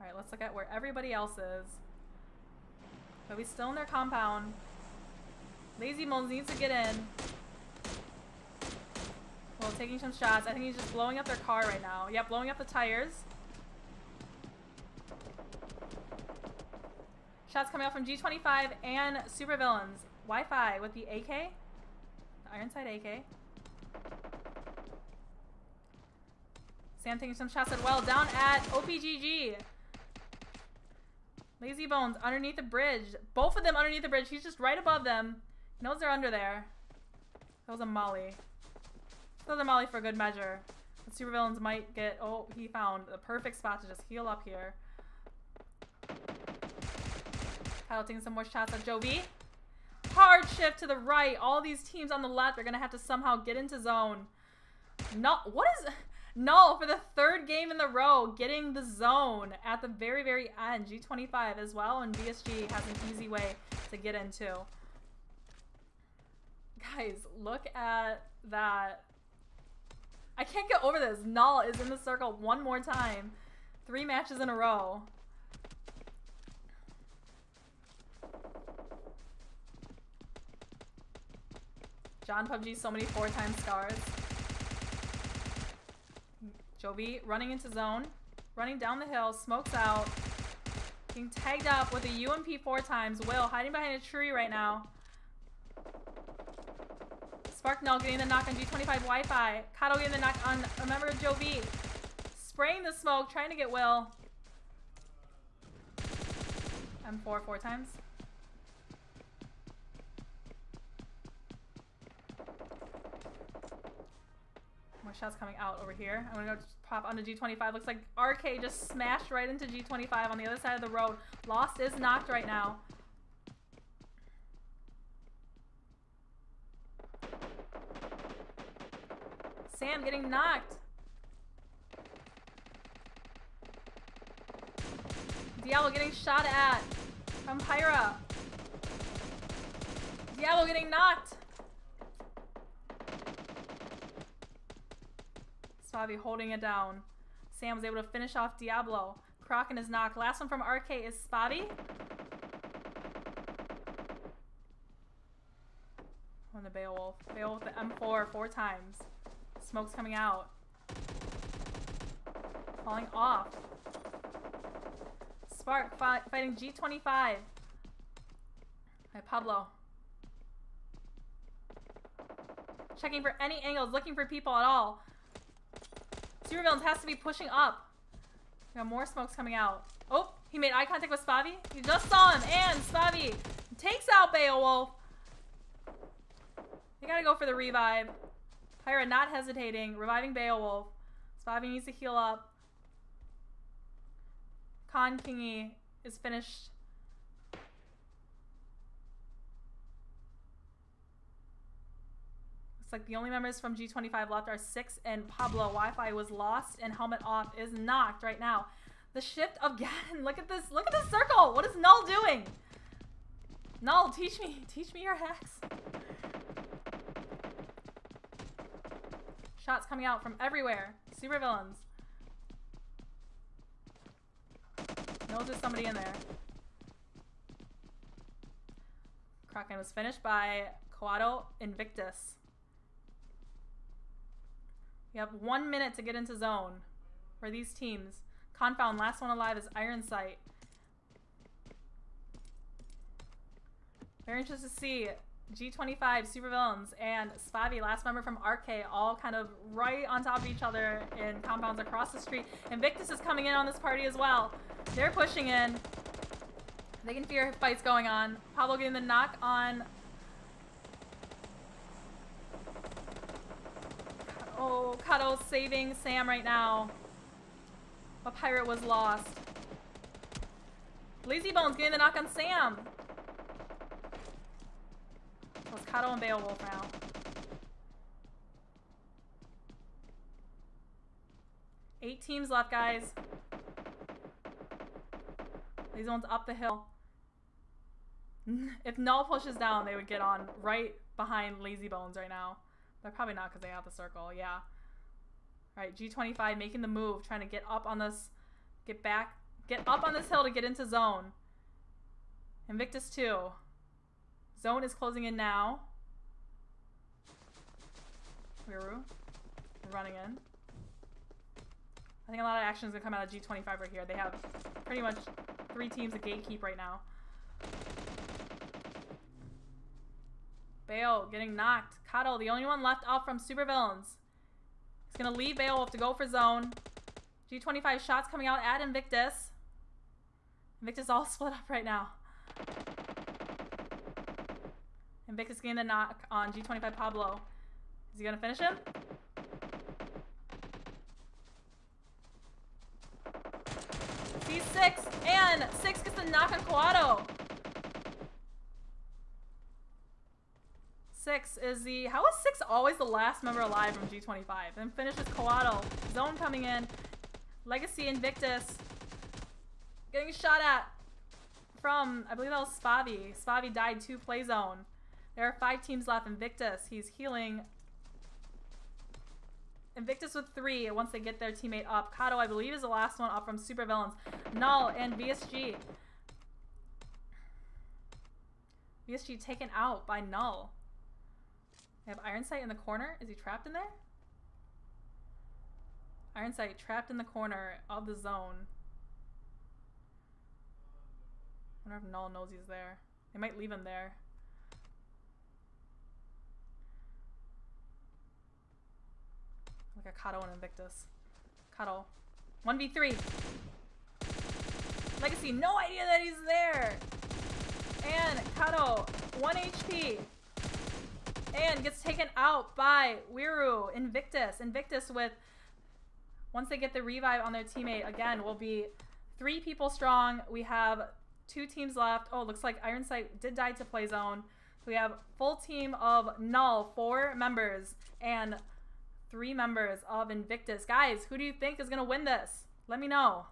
Alright, let's look at where everybody else is. But we still in their compound. Lazy Bones needs to get in. Well, taking some shots. I think he's just blowing up their car right now. Yep, blowing up the tires. Shots coming out from G25 and Supervillains. Wi-Fi with the AK. The Ironside AK. Sam taking some shots as well. Down at OPGG. Lazy Bones underneath the bridge. Both of them underneath the bridge. He's just right above them. He knows they're under there. That was a molly. That was a molly for good measure. The Supervillains might get... Oh, he found the perfect spot to just heal up here. Kyle taking some more shots at Jovi. Hard shift to the right. All these teams on the left are going to have to somehow get into zone. What is... Null for the third game in the row, getting the zone at the very, very end. G25 as well, and VSG has an easy way to get into. Guys, look at that. I can't get over this. Null is in the circle one more time. 3 matches in a row. John PUBG, so many 4-time scars. Jovi running into zone, running down the hill, smokes out, being tagged up with a UMP 4 times. Will hiding behind a tree right now. Spark Null getting the knock on G25 Wi-Fi. Kato getting the knock on a member of Jovi. Spraying the smoke, trying to get Will. M4 4 times. More shots coming out over here. I'm gonna go pop onto G25. Looks like RK just smashed right into G25 on the other side of the road. Lost is knocked right now. Sam getting knocked. Diablo getting shot at from Pyra. Diablo getting knocked. Spavi holding it down. Sam was able to finish off Diablo. Kraken is knocked. Last one from RK is Spavi. On the Beowulf. Beowulf with the M4 4 times. Smoke's coming out. Falling off. Spark fighting G25. By Pablo. Checking for any angles, looking for people at all. Supervillains has to be pushing up. We got more smokes coming out. Oh, he made eye contact with Spavi. You just saw him, and Spavi takes out Beowulf. They gotta go for the revive. Pyra not hesitating, reviving Beowulf. Spavi needs to heal up. Khan Kingy is finished. Looks like the only members from G25 left are 6 and Pablo. Wi-Fi was lost and helmet off is knocked right now. The shift of Gaddon. Look at this. Look at this circle. What is Null doing? Null, teach me your hacks. Shots coming out from everywhere. Supervillains. Knows there's somebody in there. Kraken was finished by Coado Invictus. We have 1 minute to get into zone for these teams. Confound, last one alive is Iron Sight. Very interested to see G25, Supervillains, and Spavi, last member from RK, all kind of right on top of each other in compounds across the street. Invictus is coming in on this party as well. They're pushing in. They can fear fights going on. Pablo getting the knock on. Oh, Kato saving Sam right now. A pirate was lost. Lazy Bones getting the knock on Sam. So it's Kato and Beowulf now. Eight teams left, guys. Lazy Bones up the hill. If Null pushes down, they would get on right behind Lazy Bones right now. But probably not because they have the circle, yeah. Alright, G25 making the move, trying to get up on this, get up on this hill to get into zone. Invictus 2. Zone is closing in now. We're running in. I think a lot of action is going to come out of G25 right here. They have pretty much 3 teams to gatekeep right now. Bale getting knocked. Kato, the only one left off from Supervillains. He's going to leave Beowulf to go for zone. G25 shots coming out at Invictus. Invictus all split up right now. Invictus getting the knock on G25 Pablo. Is he going to finish him? C6, and 6 gets the knock on Coado. 6 is the... How is 6 always the last member alive from G25? And finishes Coado. Zone coming in. Legacy Invictus. Getting shot at from, I believe that was Spavi. Spavi died to play zone. There are 5 teams left. Invictus, he's healing. Invictus with 3 once they get their teammate up. Kato, I believe, is the last one up from Supervillains. Null and VSG. VSG taken out by Null. They have Iron Sight in the corner. Is he trapped in there? Iron Sight trapped in the corner of the zone. I wonder if Null knows he's there. They might leave him there. Like a Kato and Invictus. Kato. 1v3. Legacy, no idea that he's there. And Kato, 1 HP. And gets taken out by Wiru. Invictus. Invictus with, once they get the revive on their teammate, again, will be 3 people strong. We have 2 teams left. Oh, looks like Iron Sight did die to play zone. We have full team of Null, 4 members, and 3 members of Invictus. Guys, who do you think is going to win this? Let me know.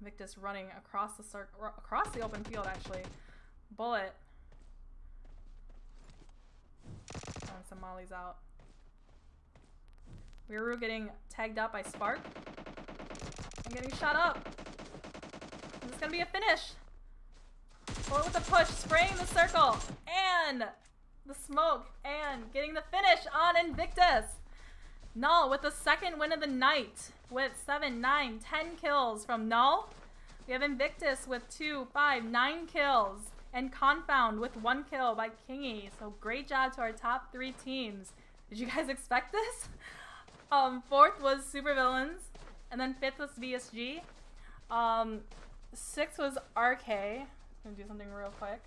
Invictus running across the circle, across the open field, actually. Bullet. Throwing some mollies out. Wiru getting tagged up by Spark. And getting shot up. Is this going to be a finish? Bullet with a push, spraying the circle. And the smoke. And getting the finish on Invictus. Null with the 2nd win of the night. With 7, 9, 10 kills from Null. We have Invictus with 2, 5, 9 kills. And Confound with 1 kill by Kingy. So great job to our top 3 teams. Did you guys expect this? 4th was Supervillains. And then 5th was VSG. 6th was RK. I'm gonna do something real quick.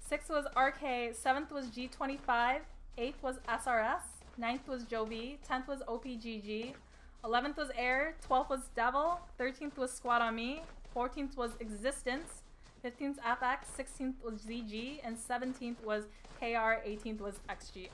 6th was RK. 7th was G25. 8th was SRS. 9th was Jovi. 10th was OPGG. 11th was Air. 12th was Devil. 13th was Squad on Me. 14th was Existence. 15th FX. 16th was ZG. And 17th was KR. 18th was XGN.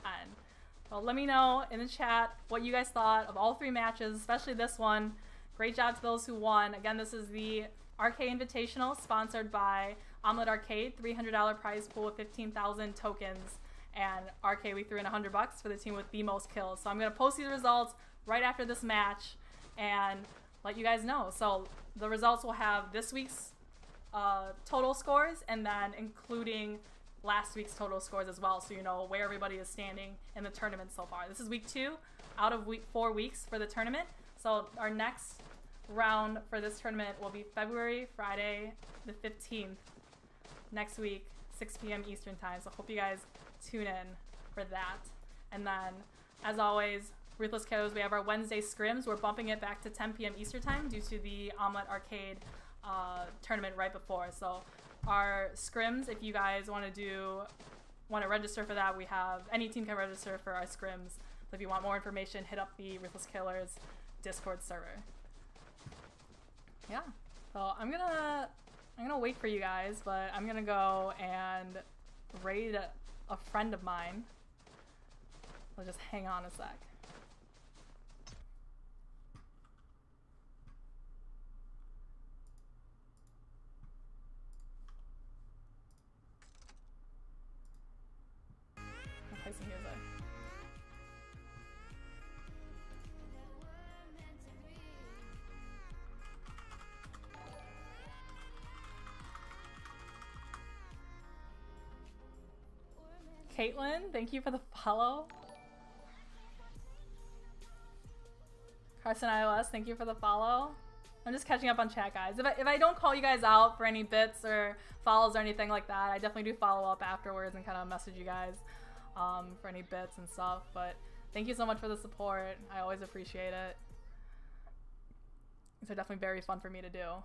So let me know in the chat what you guys thought of all 3 matches, especially this one. Great job to those who won. Again, this is the RK Invitational sponsored by OMLET Arcade. $300 prize pool with 15,000 tokens. And RK, we threw in $100 for the team with the most kills. So I'm going to post these results right after this match and let you guys know. So the results will have this week's total scores and then including last week's total scores as well, so you know where everybody is standing in the tournament so far. This is week 2 out of 4 weeks for the tournament. So our next round for this tournament will be Friday the 15th next week, 6 p.m. Eastern time. So hope you guys tune in for that. And then, as always, Ruthless Kiddos, we have our Wednesday scrims. We're bumping it back to 10 p.m. Eastern time due to the OMLET Arcade tournament right before. So our scrims, if you guys want to register for that, we have, any team can register for our scrims. So if you want more information, hit up the Ruthless Killers Discord server. Yeah, so I'm gonna wait for you guys, but I'm gonna go and raid a friend of mine. So just hang on a sec. I'll play some music. Caitlin, thank you for the follow. Carson iOS, thank you for the follow. I'm just catching up on chat, guys. If I don't call you guys out for any bits or follows or anything like that, I definitely do follow up afterwards and kind of message you guys for any bits and stuff. But thank you so much for the support. I always appreciate it. These are definitely very fun for me to do.